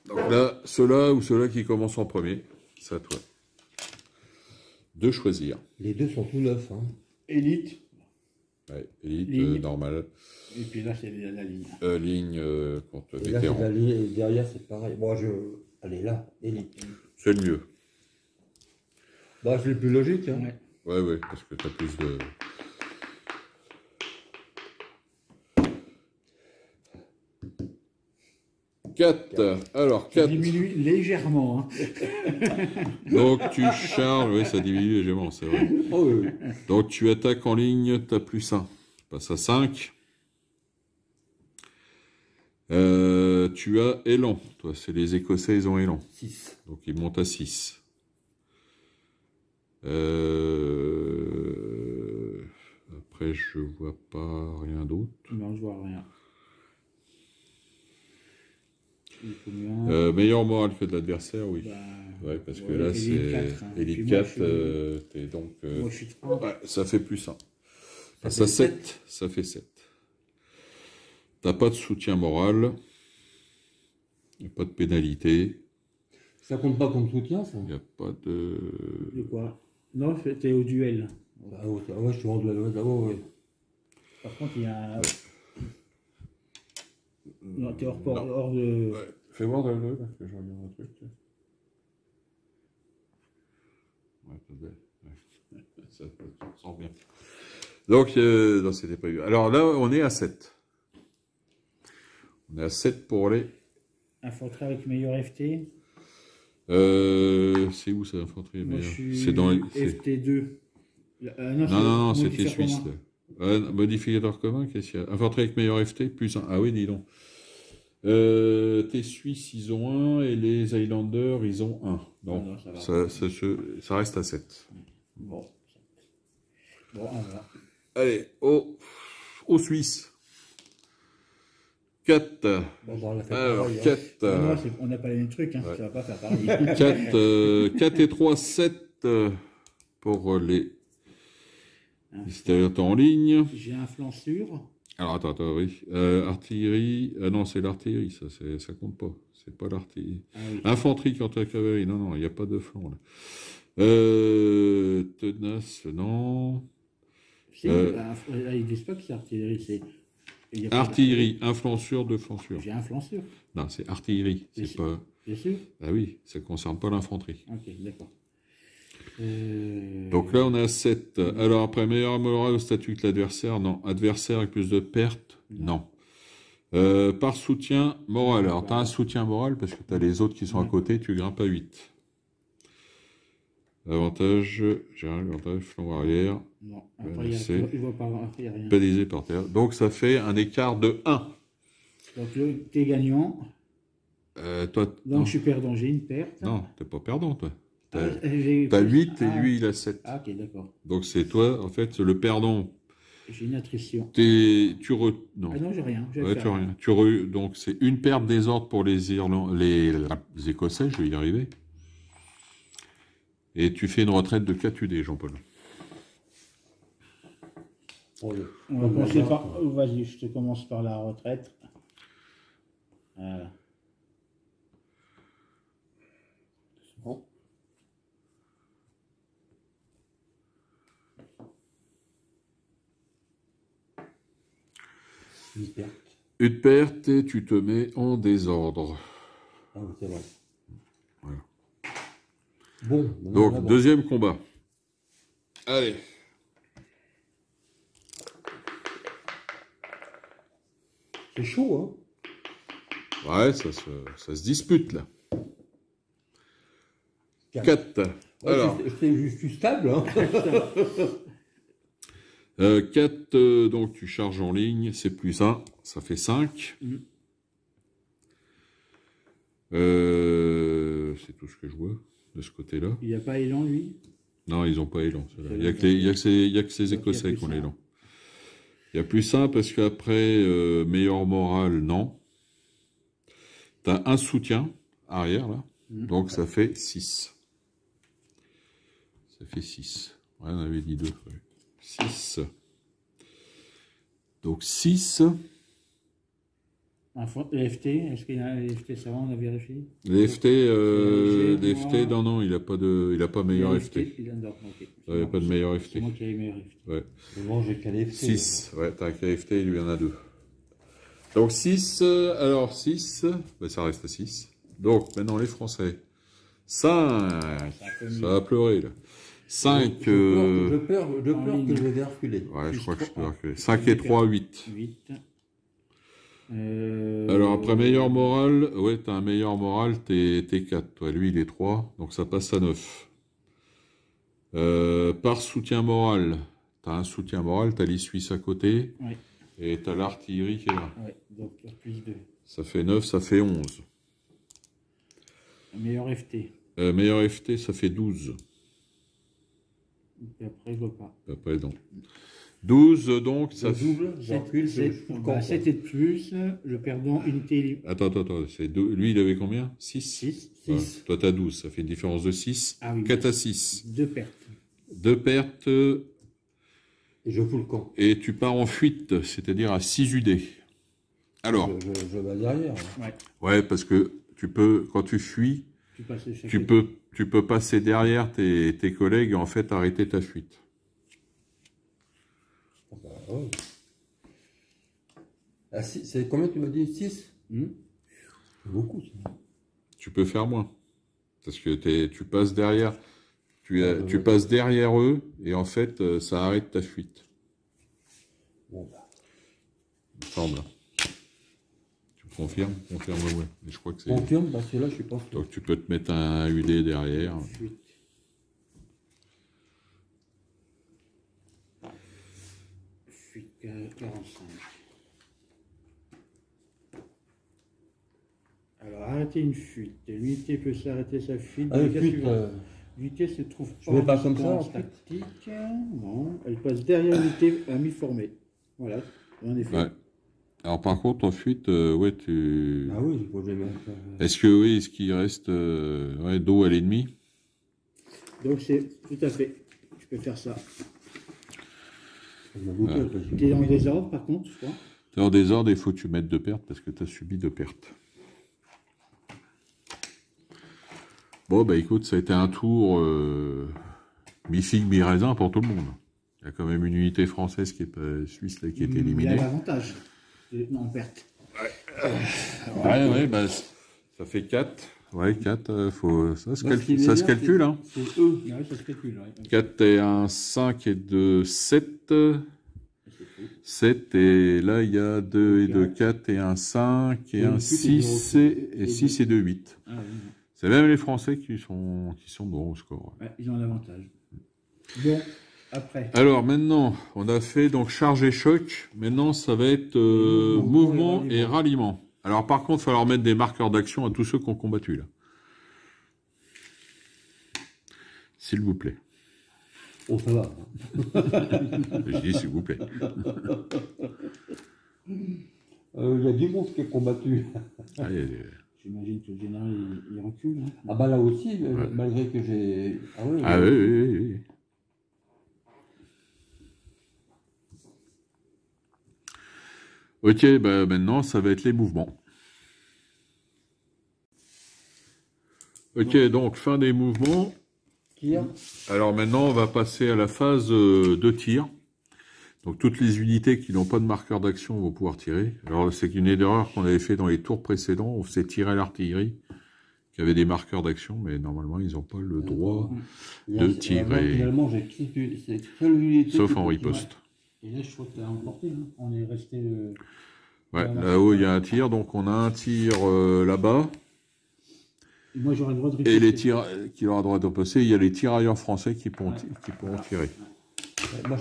Donc là, ceux-là ou ceux-là qui commencent en premier, c'est à toi. De choisir. Les deux sont tout neufs. Hein. Élite. Ouais, élite, normal. Et puis là, c'est la ligne. Ligne contre et vétéran. Là, et derrière, c'est pareil. Bon, allez, là, élite. C'est le mieux. Bah, c'est le plus logique. Hein. Ouais, parce que tu as plus de... Alors, 4. Ça diminue légèrement. Hein. Donc, tu charges, oui, ça diminue légèrement, c'est vrai. Oh, oui. Donc, tu attaques en ligne, tu as plus 1. Tu passes à 5. Tu as élan. Toi, c'est les Écossais, ils ont élan. 6. Donc, ils montent à 6. Après, je vois pas rien d'autre. Non, je vois rien. Meilleur moral que de l'adversaire, oui. Bah, ouais, parce que là, c'est Elite 4. T'es donc, moi, je suis 3. Ouais, ça fait plus 1. Ça 7. Ça fait 7. T'as pas de soutien moral. Il n'y a pas de pénalité. Ça compte pas comme soutien, ça? Il n'y a pas de... De quoi? Non, t'es au duel. Ah ouais, je suis en duel. Ouais. Par contre, il y a... Ouais. Non, t'es hors de... Ouais. Fais voir dans le 2, parce que je regarde un truc. Ouais, ça sent bien. Donc, non, c'était pas eu. Alors là, on est à 7. On est à 7 pour les... Infanterie avec meilleur FT. C'est où ça, infanterie meilleur? C'est dans les... FT2. Non, c'était suisse. Modificateur commun, qu'est-ce qu'il y a? Infanterie avec meilleur FT, plus 1. Ah oui, dis donc. Tes Suisses, ils ont 1 et les Highlanders, ils ont 1. Donc, ça reste à 7. Bon, on va. Allez, aux Suisses. 4. Alors, 4. Non, on n'a pas les mêmes trucs, hein. Ouais. Ça va pas faire pareil. 4 et 3, 7 pour les extérieurs en ligne. J'ai un flanc sûr. Alors, attends, oui. Artillerie. Non, c'est l'artillerie, ça compte pas. C'est pas l'artillerie. Ah, oui. Infanterie contre la cavalerie. Non, il n'y a pas de flanc, là. Tenace, non. Ils disent pas que c'est artillerie, c'est... Artillerie, un flanc sûr, 2 flancs sûrs. J'ai un flanc sûr. Non, c'est artillerie. C'est pas... Bien sûr. Ah oui, ça ne concerne pas l'infanterie. Ok, d'accord. Donc là, on a 7. Alors après, meilleur moral au statut que l'adversaire, non. Adversaire avec plus de pertes, non. Par soutien moral. Alors, tu as un soutien moral parce que tu as les autres qui sont à côté, tu grimpes à 8. Avantage, général, avantage, flanc arrière. Non, après, il voit pas rien. Pénalisé par terre. Donc, ça fait un écart de 1. Donc, tu es gagnant. Toi, donc, je suis perdant, j'ai une perte. Non, tu n'es pas perdant, toi. Tu as 8 et lui, il a 7. Ah, ok, d'accord. Donc, c'est toi, en fait, le perdant. J'ai une attrition. Non. Ah non, j'ai rien. Ouais, tu rien. Donc, c'est une perte des ordres pour les Écossais, je vais y arriver. Et tu fais une retraite de 4 UD, Jean-Paul. On va commencer par... Vas-y, je te commence par la retraite. Voilà. Bon. Une perte et tu te mets en désordre. Ah oui, c'est vrai. Voilà. Bon. Donc, deuxième combat. Allez. C'est chaud, hein? Ouais, ça se dispute, là. 4. Ouais, alors. C'est juste stable, hein? 4, donc tu charges en ligne, c'est plus 1, ça fait 5. C'est tout ce que je vois de ce côté-là. Il n'y a pas élan, lui? Non, ils n'ont pas élan. Il n'y a que ces Écossais qui ont l'élan. Il y a plus simple parce qu'après, meilleur moral, non. Tu as un soutien arrière, là. Donc, ça fait 6. Ça fait 6. Ouais, on avait dit 2. Ouais. 6. Donc, 6. Les FT, est-ce qu'il y a les FT, ça va, on a vérifié? Les FT, non, il n'a pas meilleur FT. Il n'y a pas de meilleur FT. C'est moi qui ai meilleur FT. Ouais. Moi, j'ai qu'un FT. 6. Ouais, t'as un KFT, il y en a 2. Donc 6, alors 6, ben, ça reste à 6. Donc maintenant les Français. 5, ça va pleurer là. 5, je peur que je vais reculer. Ouais, je crois que je peux reculer. 5 et 3, 8. 8. Alors après meilleur moral, ouais, t'as un meilleur moral, t'es 4. Toi, lui, il est 3, donc ça passe à 9. Par soutien moral, t'as un soutien moral, t'as les Suisses à côté. Oui. Et t'as l'artillerie qui est là. Ouais, donc plus 2. Ça fait 9, ça fait 11. Meilleur FT. Meilleur FT, ça fait 12. Et après, je vois pas. Après, non. 12, donc, ça fait... Double, je recule, 7 et de plus, je perds donc unité. Attends. Lui, il avait combien? 6. 6. Ouais. Toi, t'as 12. Ça fait une différence de 6. Ah oui, 4 à 6. 2 pertes. 2 pertes. Et je fous le camp. Et tu pars en fuite, c'est-à-dire à 6 UD. Alors... Je vais derrière. Ouais, parce que tu peux, quand tu fuis, tu peux passer derrière tes collègues et en fait arrêter ta fuite. Bah, ouais. Ah, c'est combien tu m'as dit? 6? C'est beaucoup, ça. Tu peux faire moins. Parce que tu passes derrière... Tu passes derrière eux et en fait, ça arrête ta fuite. Bon, bah. Il me semble. Tu me confirmes? Confirme, ouais. Mais je crois que c'est... Confirme, parce que là, je suis pas sûr. Donc tu peux te mettre un UD derrière. Fuite. Fuite 45. Alors, arrêter une fuite. L'unité peut s'arrêter sa fuite. Ah, une fuite, l'unité se trouve je vais pas comme ça, en fait. statique. Non, elle passe derrière l'unité à mi-formée. Voilà, en effet. Ouais. Alors par contre, en fuite, ouais, tu... Ah oui, il faut que je les mette. Est-ce qu'il reste dos à l'ennemi? Donc c'est tout à fait. Tu peux faire ça. Je me doutais, parce que- Tu es en désordre par contre, je crois. T'es en désordre, il faut que tu mettes 2 pertes parce que tu as subi 2 pertes. Bon, bah écoute, ça a été un tour mi-figue, mi-raisin pour tout le monde. Il y a quand même une unité française qui est pas suisse là, qui est éliminée. Il y a l'avantage. Non, perte. Ouais, bah ça fait 4. Ouais, 4, ça se calcule, hein. C'est eux. Ouais, ça se calcule, ouais. 4 et un 5 et 2, 7. 7 et là il y a 2 et 2, 4 et un 5 et un 6 et 6 et 2, 8. Ah, oui. C'est même les Français qui sont bons au score. Ouais, ils ont l'avantage. Bon, après. Alors maintenant, on a fait donc charge et choc. Maintenant, ça va être mouvement et ralliement. Alors par contre, il va falloir mettre des marqueurs d'action à tous ceux qui ont combattu là. S'il vous plaît. Oh, ça va. Je dis s'il vous plaît. Il y a du monde qui est combattu. J'imagine que le général, il recule. Hein. Ah bah là aussi, malgré que j'ai... Ah oui. Ah oui. Ok, bah maintenant, ça va être les mouvements. Ok, donc fin des mouvements. Tir. Alors maintenant, on va passer à la phase de tir. Donc toutes les unités qui n'ont pas de marqueur d'action vont pouvoir tirer. Alors c'est une erreur qu'on avait fait dans les tours précédents. On faisait tirer l'artillerie qui avait des marqueurs d'action, mais normalement ils n'ont pas le droit de tirer. Finalement, j'ai quitté cette seule unité. Sauf en riposte. Et là, je crois que tu as emporté. Hein. On est resté... Ouais, là-haut il y a un tir. Donc on a un tir là-bas. Et moi j'aurai le droit de riposter. Et les tirs qui aura le droit de riposter, il y a les tirailleurs français qui pourront tirer.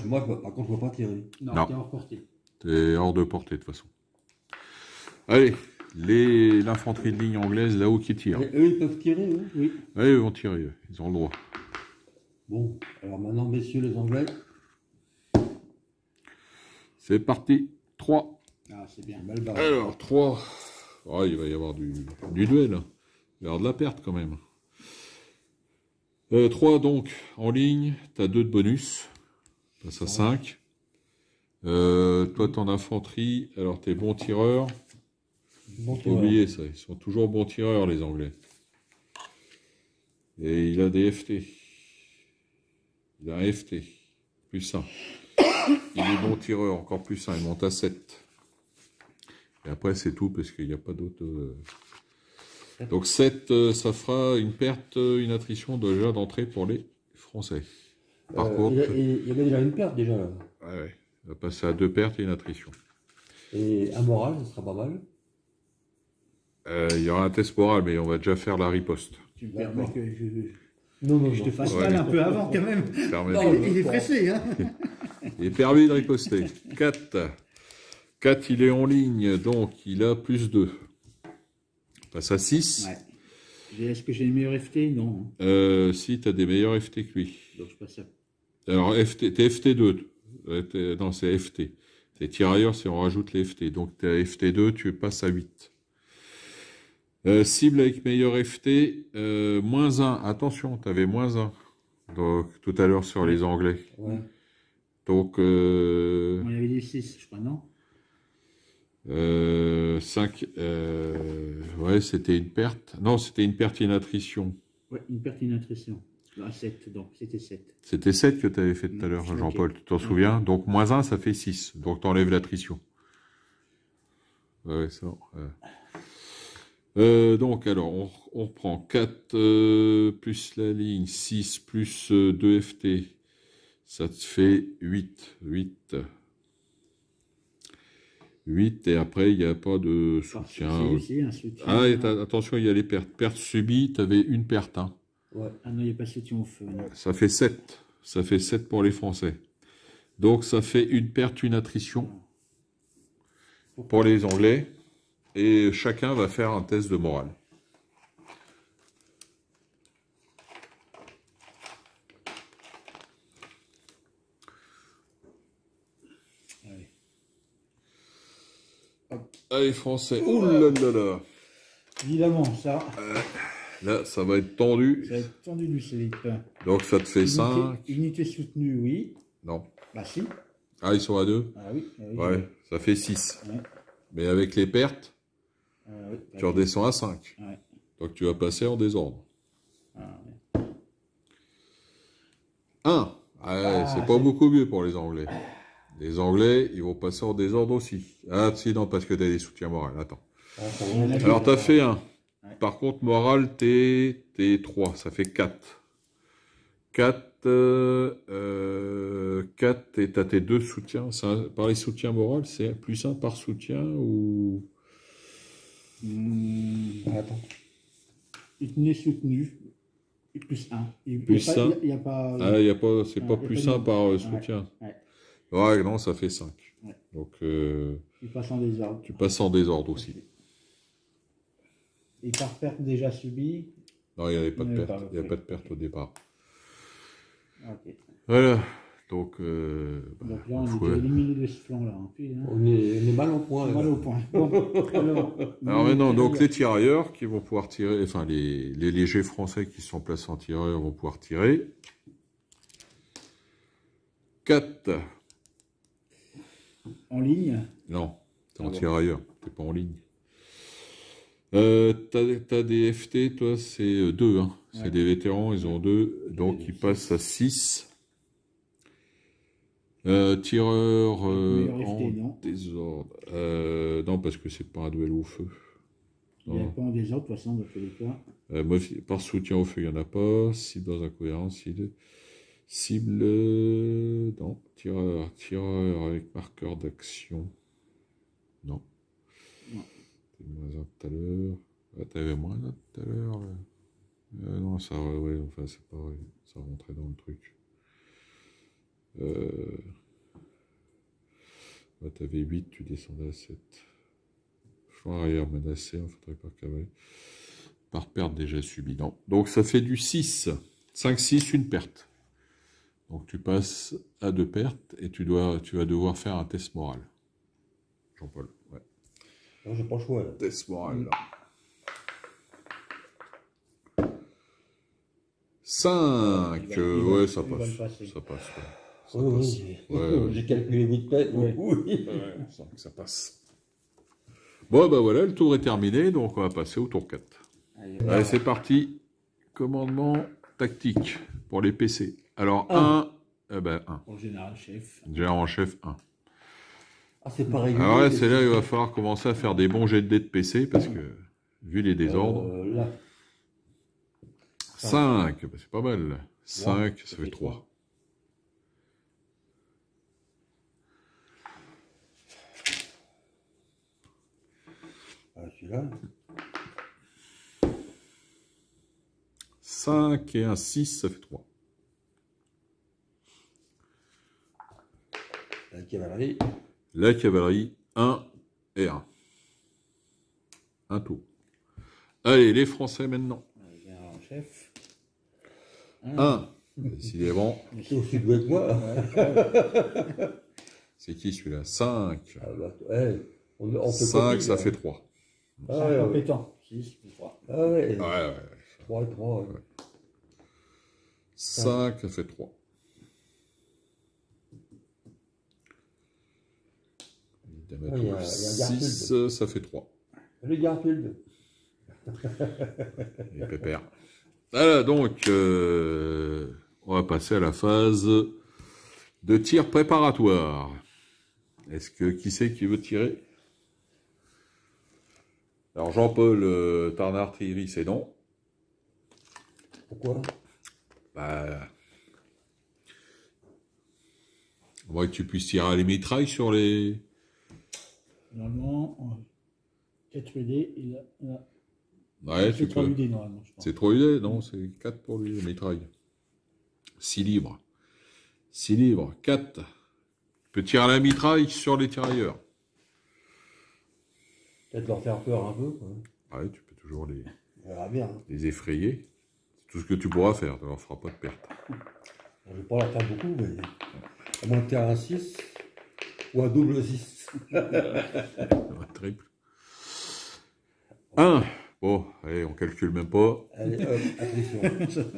Moi, par contre, je ne vois pas tirer. Non. T'es hors portée. T'es hors de portée, de toute façon. Allez, l'infanterie de ligne anglaise, là-haut, qui tire. Et eux, ils peuvent tirer, eux? Oui. Oui, ils vont tirer, eux. Ils ont le droit. Bon, alors maintenant, messieurs les Anglais. C'est parti. 3. Ah, c'est bien. Mal barré. Alors, 3. Oh, il va y avoir du duel. Il va y avoir de la perte quand même. 3 donc, en ligne. Tu as 2 de bonus. Passe à 5. Toi, ton infanterie. Alors, t'es bon tireur. Bon Faut pas oublier ça. Ils sont toujours bons tireurs, les Anglais. Et il a des FT. Il a un FT. Plus 1. Il est bon tireur, encore plus 1. Il monte à 7. Et après, c'est tout, parce qu'il n'y a pas d'autre... Donc 7, ça fera une perte, une attrition déjà d'entrée pour les Français. Par contre... Il y avait déjà une perte, déjà, là. Ouais. Il va passer à 2 pertes et une attrition. Et un moral, ça sera pas mal. Il y aura un test moral, mais on va déjà faire la riposte. Tu me permets que Je te fasse mal un peu avant, quand même. Non, Il est pressé, hein. Il est permis de riposter. 4. 4, il est en ligne, donc il a plus 2. On passe à 6. Ouais. Est-ce que j'ai le meilleur FT? Non. Si, tu as des meilleurs FT que lui. Donc je passe à... Alors, t'es FT2. Non, c'est FT. T'es tirailleur si on rajoute les FT. Donc, t'es à FT2, tu passes à 8. Cible avec meilleur FT, moins 1. Attention, tu avais moins 1 donc, tout à l'heure sur les Anglais. Ouais. Donc, On avait dit 6, je crois, non? 5. Ouais, c'était une perte. Non, c'était une perte et une attrition. Ouais, une perte et une attrition. À 7, donc c'était 7. C'était 7 que tu avais fait tout à l'heure, Jean-Paul, tu t'en souviens? Donc, moins 1, ça fait 6. Donc, tu enlèves l'attrition. Ouais, ça. Donc, alors, on reprend 4 plus la ligne, 6 plus 2 FT, ça te fait 8. 8, et après, il n'y a pas de soutien. Aussi, un soutien. Ah, et attention, il y a les pertes. Pertes subies, tu avais une perte. Hein. Ouais. Ah non, il n'y a pas de soutien au feu. Non. Ça fait 7. Ça fait 7 pour les Français. Donc, ça fait une perte, une attrition pour les Anglais. Et chacun va faire un test de morale. Allez. Allez, Français. Ouh là là là. Évidemment, ça. Là, ça va être tendu. Ça va être tendu du slip. Donc, ça te fait 5. Unité soutenue, oui. Non. Bah si. Ah, ils sont à 2. Ah oui. Ah, oui Ouais, ça fait 6. Ouais. Mais avec les pertes, Oui, tu redescends à 5. Ouais. Donc, tu vas passer en désordre. Ah, ouais. 1. Ouais, c'est pas beaucoup mieux pour les Anglais. Les Anglais, ils vont passer en désordre aussi. Ah, si, non, parce que tu as des soutiens moraux. Attends. Alors, tu as fait 1. Ouais. Par contre, morale, t'es 3. Ça fait 4. 4, et tu as tes 2 soutiens. Par les soutiens moraux, c'est plus 1 par soutien ou... Attends. Unité soutenue. Plus 1. Plus 1. Il n'y a pas... Ah, il y a pas, c'est pas y a plus pas 1 de- par soutien. Ouais. Ouais, non, ça fait 5. Ouais. Donc, Il passe en désordre. tu passes en désordre aussi. Et par perte déjà subie. Non, il n'y avait pas de Il n'y avait perte. pas, Il n'y a ok. pas de perte au départ. Ok. Voilà. Donc, Donc là, on faut- est éliminé de ce flanc-là. Hein. Puis, hein. On est mal en point. Mal là. au point. Bon, alors maintenant, donc les tirailleurs qui vont pouvoir tirer, enfin les légers français qui sont placés en tireur vont pouvoir tirer. 4. en ligne. Non, t'es en Ah bon. tirailleur, t'es pas en ligne. T'as des FT, toi, c'est 2. Hein. C'est Ouais. des vétérans, ils ont 2. Donc, Des ils 6. passent à 6. Tireur Meilleur en FT, non. désordre. Non, parce que c'est pas un duel au feu. Il n'y a Non. pas en désordre, de toute façon, dans tous les cas. Par soutien au feu, il n'y en a pas. Cible dans incohérence. Cible. Non. Tireur avec marqueur d'action. Non. Non. T'es moins 1 tout à l'heure. Ah, t'avais moins 1 tout à l'heure. Non, ça, ouais, enfin, c'est pareil. Ça rentrait dans le truc. Ouais, t'avais 8, tu descendais à 7. Flanc arrière menacé, il ne faudrait pas cavaler. Par perte déjà subie, non. Donc ça fait du 6. 5-6, une perte. Donc tu passes à 2 pertes et tu vas devoir faire un test moral. Jean-Paul, ouais. Non, j'ai pas le choix, là. Test moral, là. 5, ouais, ça passe. Ça passe, ouais. Ça passe. Oui, j'ai calculé vite fait. Oui. Ça passe. Bon, bah voilà, le tour est terminé, donc on va passer au tour 4. Allez, c'est parti. Commandement tactique pour les PC. Alors, 1. Eh ben, 1. Pour le général chef. Général en chef, 1. Ah, c'est pas régulier. Alors là, c'est là il va falloir commencer à faire des bons jets de dés de PC, parce que, vu les désordres... Là. 5, bah, c'est pas mal. 5, ça fait 3. Ah, celui-là. 5 et un 6, ça fait 3. La cavalerie. La cavalerie, 1 et 1. Un tour. Allez, les Français maintenant. Général en chef. 1. Décidément. C'est aussi doué que moi. C'est qui celui-là? 5. Ah, bah, ouais, on fait 5, copie, ça là. fait 3. Ah, ouais, Compétent. 6 plus 3. Ah ouais. Ouais. 3 et 3. Ouais. 5, ça fait 3. Il y a 6, ça fait 3. Le Garfield. Les pépères. Voilà, donc, on va passer à la phase de tir préparatoire. Est-ce que, qui c'est qui veut tirer? Alors, Jean-Paul, t'as un artillerie, c'est non. Pourquoi? Bah, on voit que tu puisses tirer à les mitrailles sur les... Normalement, 4 UD, il a... Ouais, tu c'est 3 peux. UD normalement, je pense. C'est 3 UD? Non, c'est 4 pour lui, les mitrailles. 6 livres. 6 livres, 4. Tu peux tirer à la mitraille sur les tirailleurs. Peut-être leur faire peur un peu. Quoi. Ouais, tu peux toujours les... On verra bien. Hein. les effrayer. C'est tout ce que tu pourras faire, tu ne leur feras pas de perte. Je ne vais pas leur faire beaucoup, mais à moins de faire un 6 ou un double 6. Un triple. 1. Bon, allez, on calcule même pas. Allez, hop, attention.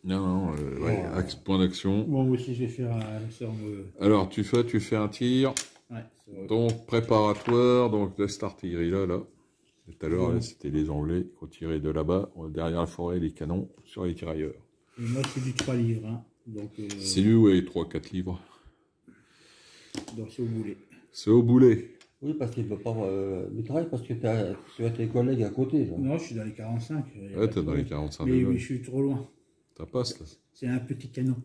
Non, ouais, point d'action. Bon, moi aussi, je vais faire un sort. Alors, tu fais un tir. Ouais, c'est vrai. Donc, préparatoire, donc de cette artillerie-là, là. Tout à l'heure, c'était les Anglais qui ont tiré de là-bas, derrière la forêt, les canons sur les tirailleurs. Et moi, c'est du 3 livres. Hein. Donc, c'est lui, ouais, 3-4 livres. Donc, c'est au boulet. C'est au boulet. Oui, parce qu'il ne peut pas mitrailler, parce que tu as tes collègues à côté. Là. Non, je suis dans les 45. Ouais, t'es dans les 45. Mais oui, je suis trop loin. Ça passe, là. C'est un petit canon.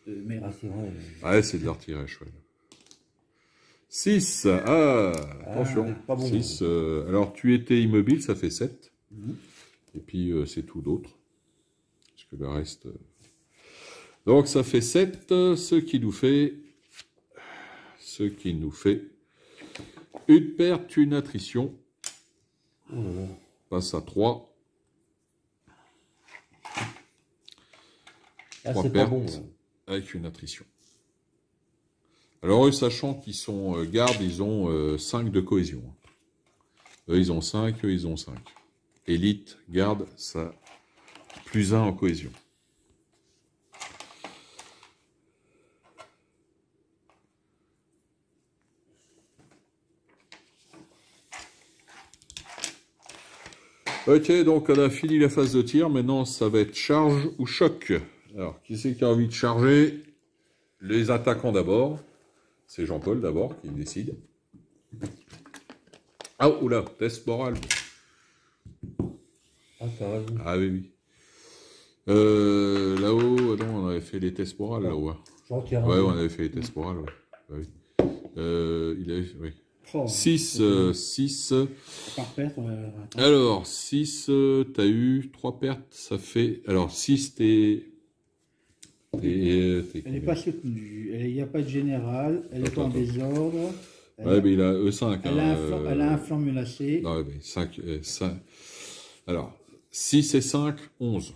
Merde. Ah, c'est vrai. Ouais, c'est de l'artillerie, chouette. 6. Ah, attention. Pas bon. 6. Alors, tu étais immobile, ça fait 7. Et puis, c'est tout d'autre. Parce que le reste... Donc, ça fait 7, ce qui nous fait une perte, une attrition. Passe à 3. Ah, 3 c'est pertes pas bon. avec une attrition. Alors, eux, sachant qu'ils sont gardes, ils ont 5 de cohésion. Eux, ils ont 5, eux, ils ont 5. Élite, garde, ça, plus 1 en cohésion. Ok, donc on a fini la phase de tir. Maintenant, ça va être charge ou choc. Alors, qui c'est qui a envie de charger? Les attaquants d'abord. C'est Jean-Paul d'abord qui décide. Ah, oula, test moral. Ah, ça va. Ah oui. Là-haut, non, on avait fait les tests morales là-haut. J'en tire un. Ouais, on avait fait les tests morales, ouais. Oui. Il avait, oui. 6. Par perte, Alors, 6, t'as eu 3 pertes, ça fait... Alors, 6, elle n'est pas soutenue, il n'y a pas de général, elle est en désordre. Ouais, mais il a E5. Elle a un flanc menacé. Non, mais 5. Alors, 6 et 5, 11.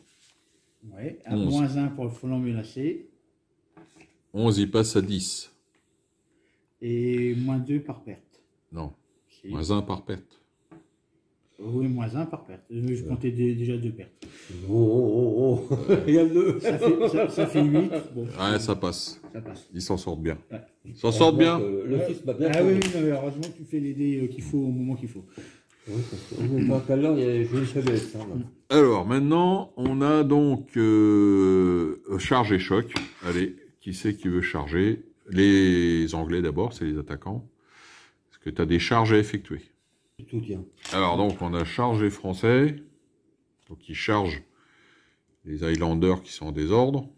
Ouais, un moins 1 pour le flanc menacé. 11, il passe à 10. Et moins 2 par perte. Non, Si. moins 1 par perte. Oui, moins 1 par perte. Je comptais déjà 2 pertes. Oh. Il y a le 2. Ça fait 8. Bon, Ouais, ça passe. ça passe. Ils s'en sortent bien. Ouais. Ils s'en sortent bien. Le 6 m'a bien Ah fait. oui, non, mais heureusement que tu fais les dés qu'il faut au moment qu'il faut. Oui, parce que tout à l'heure, il y a joué le faiblesse. Hein, là. Alors, maintenant, on a donc charge et choc. Allez, qui c'est qui veut charger? Les Anglais d'abord, c'est les attaquants. Parce que tu as des charges à effectuer. Tout tient. Alors, donc, on a chargé français. Donc, ils chargent les Highlanders qui sont en désordre.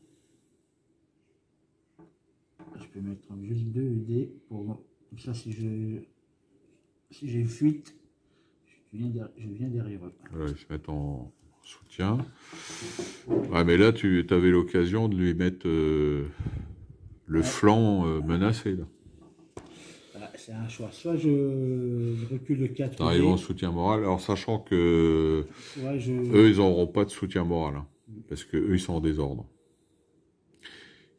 Je peux mettre juste 2 dés pour. Comme ça, si j'ai fuite, je viens derrière eux. Voilà, ils se mettent en soutien. Ouais, mais là, tu avais l'occasion de lui mettre le flanc menacé. Là. Voilà, c'est un choix. Soit je recule le 4. T'arrives en soutien moral. Alors, sachant que soit eux, ils n'auront pas de soutien moral. Hein, parce que eux, ils sont en désordre.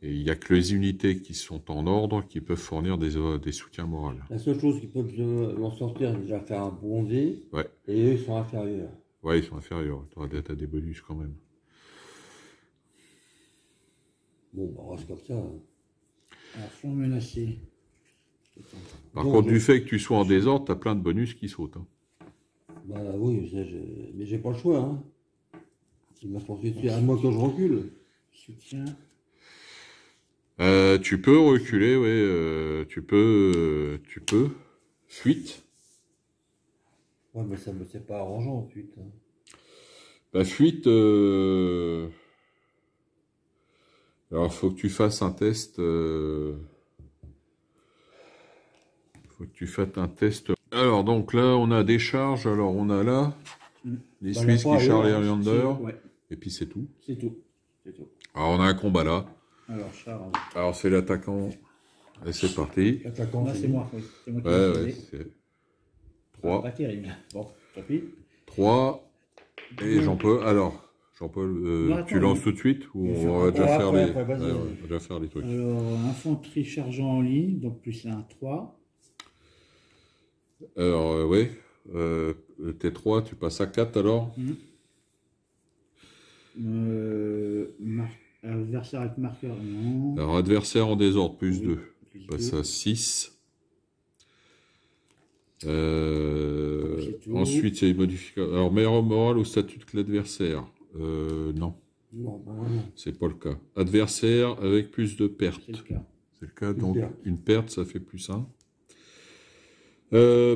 Et il n'y a que les unités qui sont en ordre qui peuvent fournir des soutiens moraux. La seule chose qui peut m'en sortir, c'est déjà faire un bon dé. Ouais. Et eux, ils sont inférieurs. Ouais, ils sont inférieurs. Tu as des bonus quand même. Bon, bah, on reste comme ça. Hein. Alors, flanc menacé. Par contre, du fait que tu sois en désordre, tu as plein de bonus qui sautent. Hein. Bah oui, mais j'ai pas le choix. Hein. Il m'a forcé dessus. À moi que je recule. Soutien. Tu peux reculer, oui. Tu peux. Fuite. Ouais, mais ça me c'est pas arrangeant ensuite. Hein. La fuite. Alors, faut que tu fasses un test. Faut que tu fasses un test. Alors, donc là, on a des charges. Alors, on a là les Bah, Suisses qui chargent les hein. Highlanders. Ouais, Et puis, c'est tout. c'est tout. C'est tout. Alors, on a un combat là. Alors, charge. Alors, c'est l'attaquant. Et c'est parti. L'attaquant, Là, c'est moi. Oui. C'est moi qui Ouais, l'ai ouais. fait. C'est Ah, 3. pas terrible. Bon, tant pis. 3. Et Jean-Paul. Alors, Jean-Paul, Non, tu attends, lances tout de suite ou il faut- on va déjà après, faire après, les. vas-y, Ouais, vas-y. on va déjà faire les trucs. Alors, infanterie chargeant en ligne, donc plus un 3. Alors, oui. T3, tu passes à 4 alors. Adversaire avec marqueur, non. Alors, adversaire en désordre, plus Oui, 2. plus Tu passes deux. à 6. C'est tout. Ensuite, c'est les modifications. Alors, meilleur moral au statut de l'adversaire. Non, Non, bah, non. c'est pas le cas. Adversaire avec plus de pertes. C'est le cas. C'est le cas, Une donc perte. une perte, ça fait plus 1.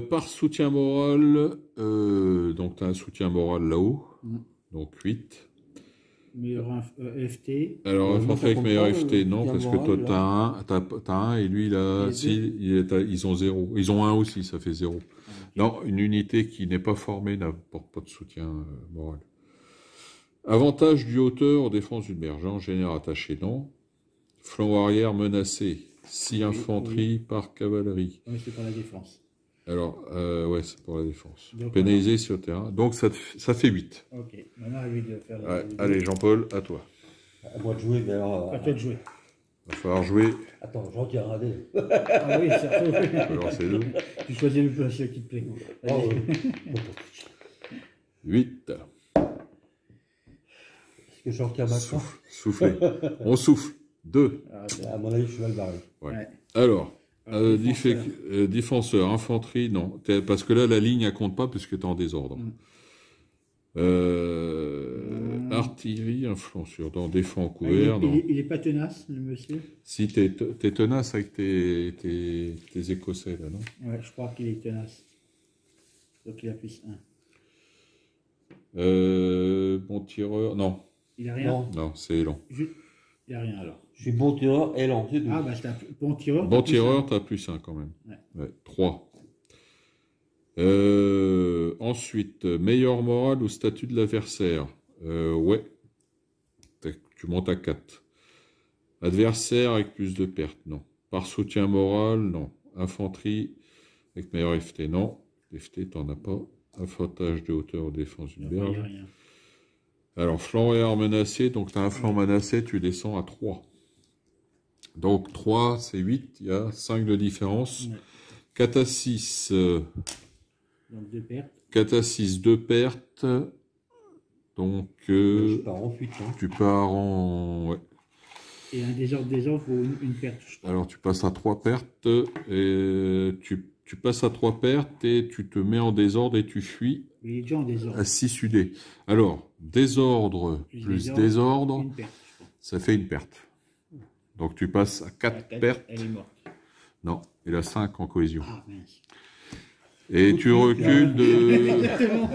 Par soutien moral, donc tu as un soutien moral là-haut, donc 8. Meilleur FT. Alors, Ouais, infanterie moi, ça avec compte meilleur pas, FT, le non, soutien parce que toi, moral, t'as un, et lui, là, Les si, ils ont 0. Ils ont 1 aussi, ça fait 0. Non, une unité qui n'est pas formée n'apporte pas de soutien moral. Avantage du hauteur aux défenses d'une berge, en général attaché, non. Flanc arrière menacé, 6 infanterie par cavalerie. Oui, c'est pour la défense. Alors, ouais, c'est pour la défense. Donc, Pénalisé sur le terrain. Donc, ça fait 8. Ok. Maintenant, à lui de faire Ouais, allez, Jean-Paul, à toi. À moi de jouer, mais alors. À toi de jouer. Il va falloir jouer. Attends, j'en tire un dé. Ah oui, surtout. Alors, c'est 2. Tu choisis le plus qui te plaît. Oh, Allez. 8. Est-ce que je retire maintenant? Soufflez. On souffle. 2. Ah, c'est- À mon avis, je suis mal barré. Ouais. Ouais. Alors, Défenseur. défenseur, infanterie, non. Parce que là, la ligne, elle compte pas puisque tu es en désordre. Artillerie, influenceur, dans défense couvert, non. Il est pas tenace, le monsieur. Si t'es tenace avec tes Écossais, là, non? Ouais, je crois qu'il est tenace. Donc il a plus 1. Bon tireur, non. Il a rien. Non, Non, c'est lent. Il a rien alors. je suis bon tireur et lent, c'est tout. Ah bah c'est un bon tireur. Bon t'as plus tireur, un. t'as plus 1 quand même. Ouais. Ouais, 3. Ensuite, meilleur moral au statut de l'adversaire. Ouais. Tu montes à 4. Adversaire avec plus de pertes, non. Par soutien moral, non. Infanterie avec meilleur FT, non. FT, t'en as pas. Avantage de hauteur aux défenses d'une Il y a berge. rien. Alors, flanc arrière menacé, donc tu as un flanc menacé, tu descends à 3. Donc 3, c'est 8, il y a 5 de différence. Ouais. 4 à 6, Donc 2 pertes. 4 à 6, 2 pertes. Donc Je pars en fuite. Hein. tu pars en... Ouais. Et un désordre, faut une perte, je crois. Alors tu passes à 3 pertes, et tu passes à 3 pertes et tu te mets en désordre et tu fuis Il est déjà en désordre. à 6 UD. Alors, désordre plus désordre, Une perte, je crois. ça fait une perte. Donc tu passes à 4 pertes. Elle est morte. Non, il a 5 en cohésion. Ah mince. Et tu recules de... Exactement.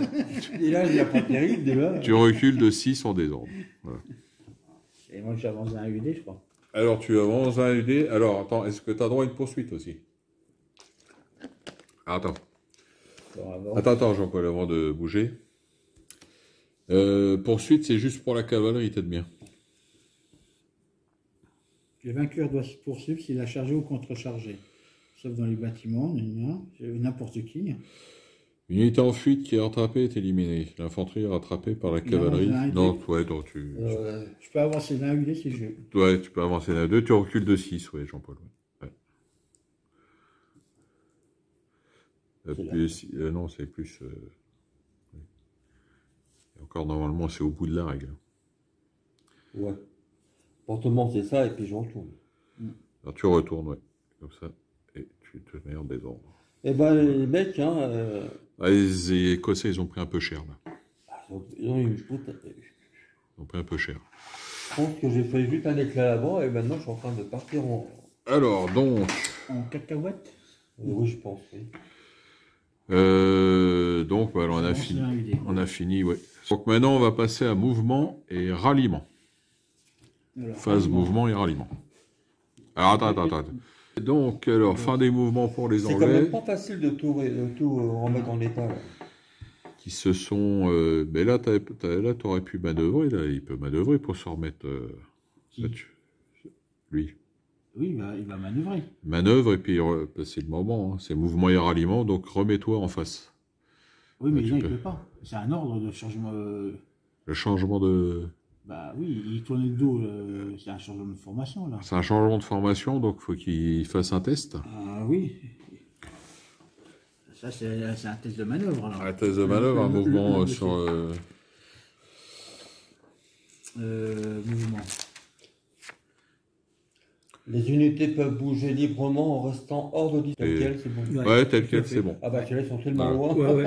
Et là, il n'y a pas terrible déjà. tu recules de 6 en désordre. Voilà. Et moi, j'avance à un UD, je crois. Alors tu avances un UD. Alors attends, est-ce que tu as droit à une poursuite aussi? Attends. Attends, Jean-Paul, avant de bouger. Poursuite, c'est juste pour la cavalerie, t'aides bien. Le vainqueur doit se poursuivre s'il a chargé ou contre-chargé. Sauf dans les bâtiments, n'importe qui. Une unité en fuite qui est rattrapée est éliminée. L'infanterie est rattrapée par la cavalerie. Non, ouais, donc Je peux avancer d'un UD si je veux. ouais, tu peux avancer d'un 2, tu recules de 6, ouais, Jean-Paul. Ouais. Non, c'est plus... Et encore, normalement, c'est au bout de la règle. Ouais. Portement, c'est ça, et puis je retourne. Alors tu retournes, ouais, comme ça, et tu te mets en désordre. Eh ben, les mecs, hein, Ah, les Écossais, ils ont pris un peu cher, là. ils ont eu- Ils ont pris un peu cher. je pense que j'ai fait juste un éclat là-bas, et maintenant je suis en train de partir en... Alors, donc... En cacahuète. Oui, je pense, oui. Donc, voilà, on a J'avance fini. d'un UD. On a fini, ouais. Donc maintenant, on va passer à mouvement et ralliement. Alors, Phase mouvement et ralliement. Alors, attends. Donc, alors, fin des mouvements pour les C'est quand Anglais, même pas facile de tout remettre en état, là. qui se sont... mais là, là, t'aurais pu manœuvrer, là, il peut manœuvrer pour se remettre là-dessus. Lui. Oui, il va manœuvrer. Manœuvre, et puis c'est le moment, hein. C'est mouvement et ralliement, donc remets-toi en face. Oui, mais tu là, il peux. peut pas. C'est un ordre de changement. Le changement de... Bah oui, il tourne le dos. C'est un changement de formation, là. C'est un changement de formation, donc il faut qu'il fasse un test. Ah oui. Ça, c'est un test de manœuvre, alors. Un test de manœuvre, un mouvement le- sur... Mouvement. Les unités peuvent bouger librement en restant hors de distance. Et- Tel quel, c'est bon. Ouais, tel quel, c'est bon. Ah bah, ceux-là, ils sont tellement loin. Ouais.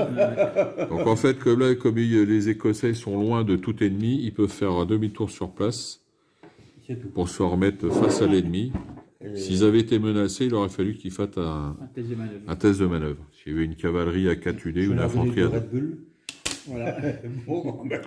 Donc en fait, comme les Écossais sont loin de tout ennemi, ils peuvent faire un demi-tour sur place C'est tout. pour se remettre face à l'ennemi. Et- S'ils avaient été menacés, il aurait fallu qu'ils fassent un Un test de manœuvre. test de manœuvre. S'il y avait une cavalerie à 4 UD je ou une leur donnais infanterie du à 2. Red Bull. Voilà. Bon, ben,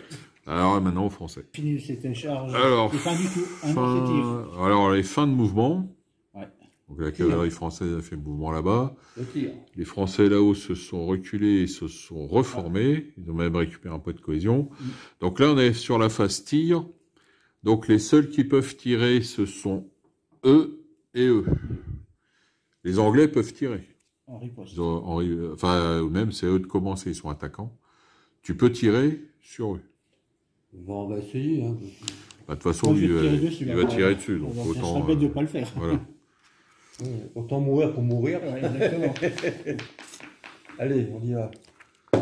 Alors maintenant aux Français. Fini cette charge. Alors, C'est fin du tout. Un an, c'est tir. alors les fins de mouvement. Ouais. Donc la cavalerie française a fait le mouvement là-bas. le tir. Les Français là-haut se sont reculés et se sont reformés. Ils ont même récupéré un peu de cohésion. Donc là, on est sur la phase tir. Donc les seuls qui peuvent tirer, ce sont eux et eux. Les Anglais peuvent tirer. En riposte. Enfin, même c'est eux de commencer, ils sont attaquants. Tu peux tirer sur eux. Bon, on va essayer. Hein. Bah, de toute façon, Moi, je lui, vais tirer dessus, il là. va tirer dessus. On Donc va autant. serait bête de ne pas le faire. Voilà. Ouais, autant mourir pour mourir. Ouais, exactement. Allez, on y va.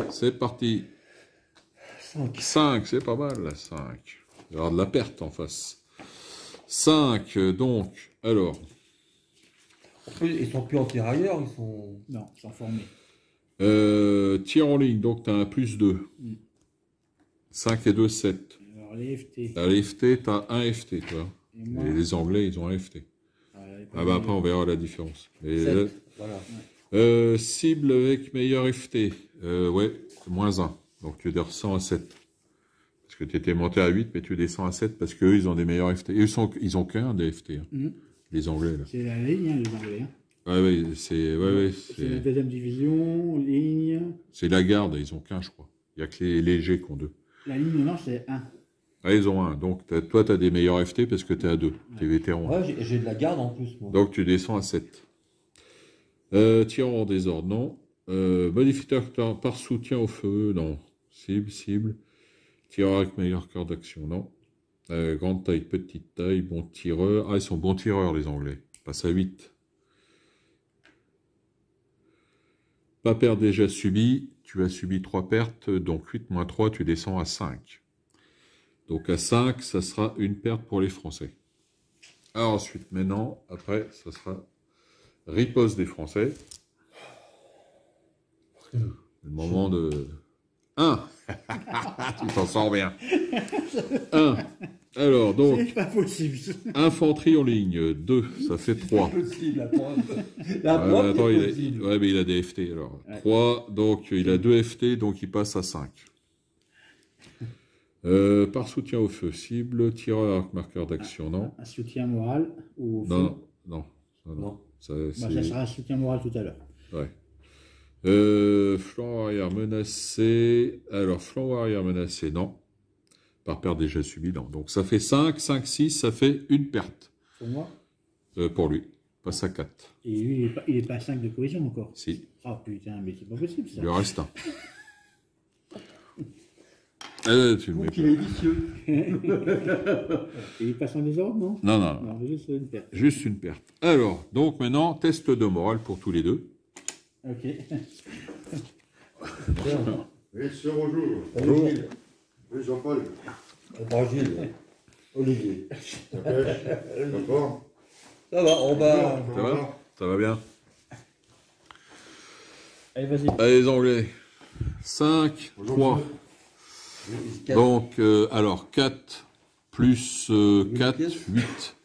C'est parti. 5. 5, c'est pas mal, là, 5. Il va y avoir de la perte en face. 5, donc, alors, Ils sont plus en tirailleurs, ils sont... Non, sans former. tir en ligne, donc tu as un plus 2. 5 et 2, 7. Alors, les FT. T'as les FT, tu as un FT, toi. Et moi, Et les Anglais, ils ont un FT. Ah bah après, on verra la différence. Mais, 7. Voilà. cible avec meilleur FT. Ouais, moins 1. Donc tu descends à 7. Parce que tu étais monté à 8, mais tu descends à 7 parce qu'eux, ils ont des meilleurs FT. Et ils ont qu'un des FT, hein, Mhm. les Anglais, là. C'est la ligne, hein, les Anglais. Hein. Ouais, ouais, C'est la deuxième division, ligne. c'est la garde, ils ont qu'un, je crois. Il n'y a que les légers qui ont 2. La ligne, non, c'est 1. Ah, ils ont un. Donc, toi, tu as des meilleurs FT parce que tu es à 2. Tu es vétéran. Ouais, j'ai de la garde en plus, moi. Donc, tu descends à 7. Tir en désordre, non. Modificateur par soutien au feu, non. Cible. Tir avec meilleur cœur d'action, non. Grande taille, petite taille, bon tireur. Ah, ils sont bons tireurs, les Anglais. Passe à 8. Pas perdre déjà subi. Tu as subi 3 pertes, donc 8 moins 3, tu descends à 5. Donc à 5, ça sera une perte pour les Français. Alors ensuite, maintenant, après, ça sera riposte des Français. Le moment de... 1. Tu t'en sors bien. 1. Alors, donc, C'est pas possible. infanterie en ligne, 2, ça fait 3. C'est possible, la preuve. La preuve, Attends, c'est il a... possible. Ouais, mais il a des FT, alors. Ouais. 3, donc il a 2 FT, donc il passe à 5. Par soutien au feu, cible, tireur avec marqueur d'action, non. Un soutien moral ou Non, non. Non. Ça, Bah, c'est... ça sera un soutien moral tout à l'heure. Ouais. Flanc arrière menacé. Alors, flanc arrière menacé, non. Par perte déjà subie, non. Donc, ça fait 5, 5, 6, ça fait une perte. Pour moi. Pour lui. Passe à 4. Et lui, il est pas à 5 de cohésion encore. Si. Ah putain, mais c'est pas possible ça. Il lui reste un. Tu le mets Donc, il pas. est vicieux. Et il passe en désordre, non? Non, non, non. Non, juste une perte. Juste une perte. Alors, donc maintenant, test de morale pour tous les deux. Ok. Oui, sœur, bonjour. Bonjour. Oui, Jean-Paul. Attends, Gilles. Olivier. Ça pêche. D'accord. Ça va, on va. Ça va? Ça va bien? Allez, vas-y. Allez, les Anglais. 5, Bonjour, 3. monsieur. Donc, alors, 4 plus 4, 8.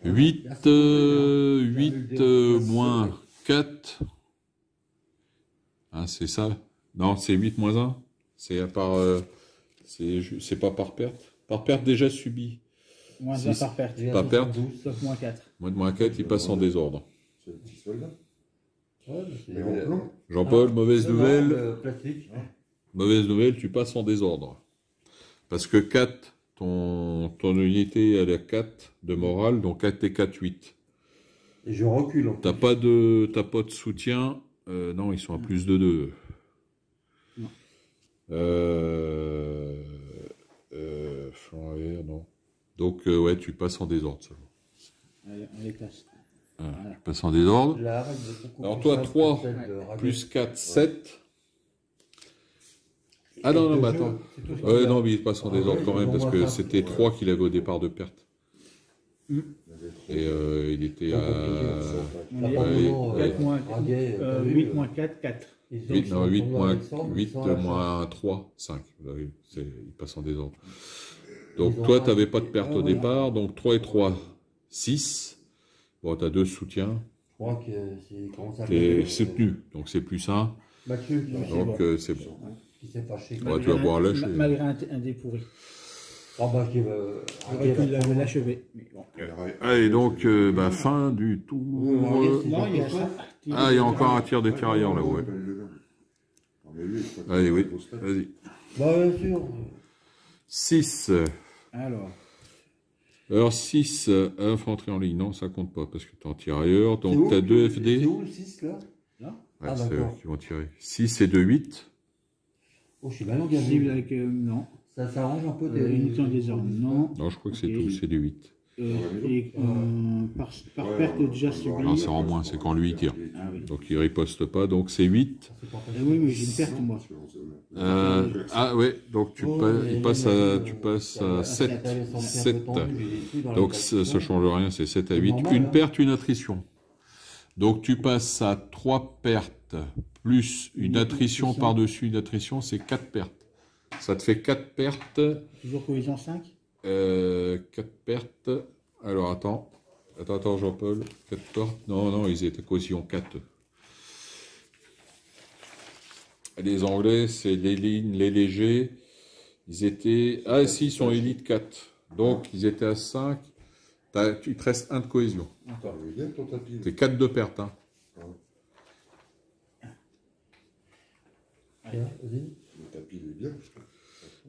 8, 8 moins 4. Hein, c'est ça? Non, c'est 8 moins 1. C'est à part... c'est pas par perte. Par perte déjà subie. Moins Si, 1 par perte. Pas perte. Sauf moins 4. Moins 4, il passe en désordre. C'est un petit soldat. Ouais, mais Mais en plomb. Jean-Paul, mauvaise nouvelle. Plastique. Mauvaise nouvelle, tu passes en désordre. Parce que 4, ton unité, elle est à 4 de morale, donc 4 et 4, 8. Et je recule. En T'as plus. pas de soutien. Non, ils sont à plus de 2. Non. Flanc arrière, non. Donc, ouais, tu passes en désordre seulement. Allez, on les classe. Tu passes en désordre. La règle est beaucoup Alors plus toi, simple 3 que celle de Raguet. Plus 4, 7. Ah non, non, mais attends. C'est tout ce Ouais, qu'il a. non, mais il passe en désordre quand même, parce que c'était 3 qu'il avait au départ de perte. Et il était à... On est Apparemment, 4 moins, Raguet, t'as vu, 8 moins 4, 4. ils ont- 8, ils sont non, 8 tombés moins, ensemble, 8 ils sont à la moins 3, 5. Vous avez vu, il passe en désordre. Ils Donc ont toi, un- tu n'avais pas de perte Ah, au voilà. départ, donc 3 et 3, 6. Bon, tu as 2 soutiens, Je crois que c'est comment ça tu es s'appelle, soutenu, donc c'est plus 1, Mathieu donc c'est bon. qui s'est fâché. Ouais, tu vas pouvoir lâcher. Malgré un dé pourri. Ah bah qui va. J'aurais pu l'achever. Mais bon. Allez, donc, fin du tour. Raguet, c'est Non, il y a pas ça. Ah, il y a encore un tir de tirailleur là-haut. Ouais. Allez, oui, vas-y. Bah bien sûr. 6. Alors 6, infanterie en ligne, non, ça compte pas parce que tu es en tirailleur. C'est Donc où tu as 2 C'est FD. où le 6 là? Là. Ouais, Ah, c'est eux d'accord. qui vont tirer. 6 et 2, 8. Oh, je suis mal Cible engagé. avec. Non. Ça s'arrange un peu Unité en désordre. Non. Non, je crois que c'est Ok. tout, c'est des 8. Et par perte déjà subie. Non, c'est en moins, c'est quand lui il tire. Ah oui. Donc il riposte pas, donc c'est 8. C'est pas Ah facile. oui, mais j'ai une perte moi. Ah ouais, donc tu, Oh, il passe tu passes à 7. Elle est sortie un 7. peu tendue, j'ai des trucs dans Donc les ça calculs. change rien, c'est 7 à C'est 8. normal, Une hein. perte, une attrition. Donc tu passes à 3 pertes plus une attrition par-dessus une attrition, c'est 4 pertes. Ça te fait 4 pertes. Toujours cohésion 5. 4 pertes. Alors attends. Attends, Jean-Paul. 4 pertes. Non, ils étaient cohésion 4. Les Anglais, c'est les lignes, les légers. Ils étaient... Ah si, ils sont élite 4. Donc ils étaient à 5. Il te reste 1 de cohésion. Encore. Il est bien ton tapis. C'est 4 de perte. Hein. Tiens, vas-y. Le tapis, il est bien.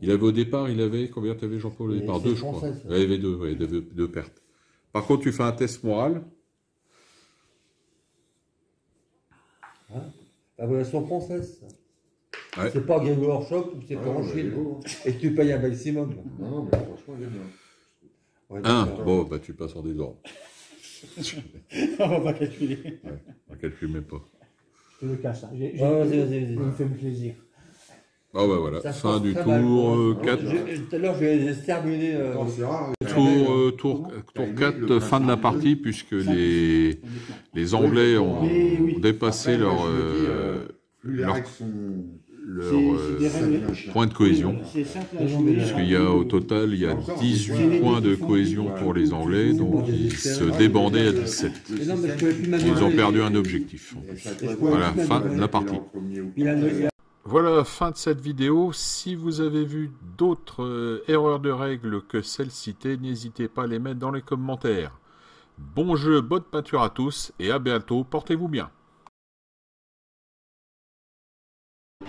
Il avait au départ, combien tu avais Jean-Paul au Et départ? c'est 2, je crois. français, ça. Ouais, il y avait 2, ouais, deux pertes. Par contre, tu fais un test moral. Ah bah elles sont françaises. Ça. Ouais. C'est pas Game Workshop ou c'est pas en il est Chine. beau. Et tu payes un maximum. Non, non, mais franchement, il est bien. Ouais, Un, d'accord. bon, bah tu passes en désordre. On va pas calculer. On calcule même pas. Je te le casse. Hein. Ouais, vas-y. Il me fait plaisir. Ah bah voilà, Ça se fin passe du très mal. tour Ah, 4. Tout à l'heure, j'ai terminé. Non, c'est rare. Tour 4, fin de la partie, puisque les Anglais ont dépassé leur Plus les leur- règles sont. C'est des règles. point de cohésion. C'est simple à jouer. Puisqu'il y a au total, il y a 18 points de cohésion pour les Anglais, donc ils se débandaient à 17. Mais non, mais je pouvais plus Ils m'amuser. ont perdu un objectif. en plus. Voilà, fin de la partie. Voilà, fin de cette vidéo. Si vous avez vu d'autres erreurs de règles que celles citées, n'hésitez pas à les mettre dans les commentaires. Bon jeu, bonne peinture à tous, et à bientôt, portez-vous bien.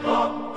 Up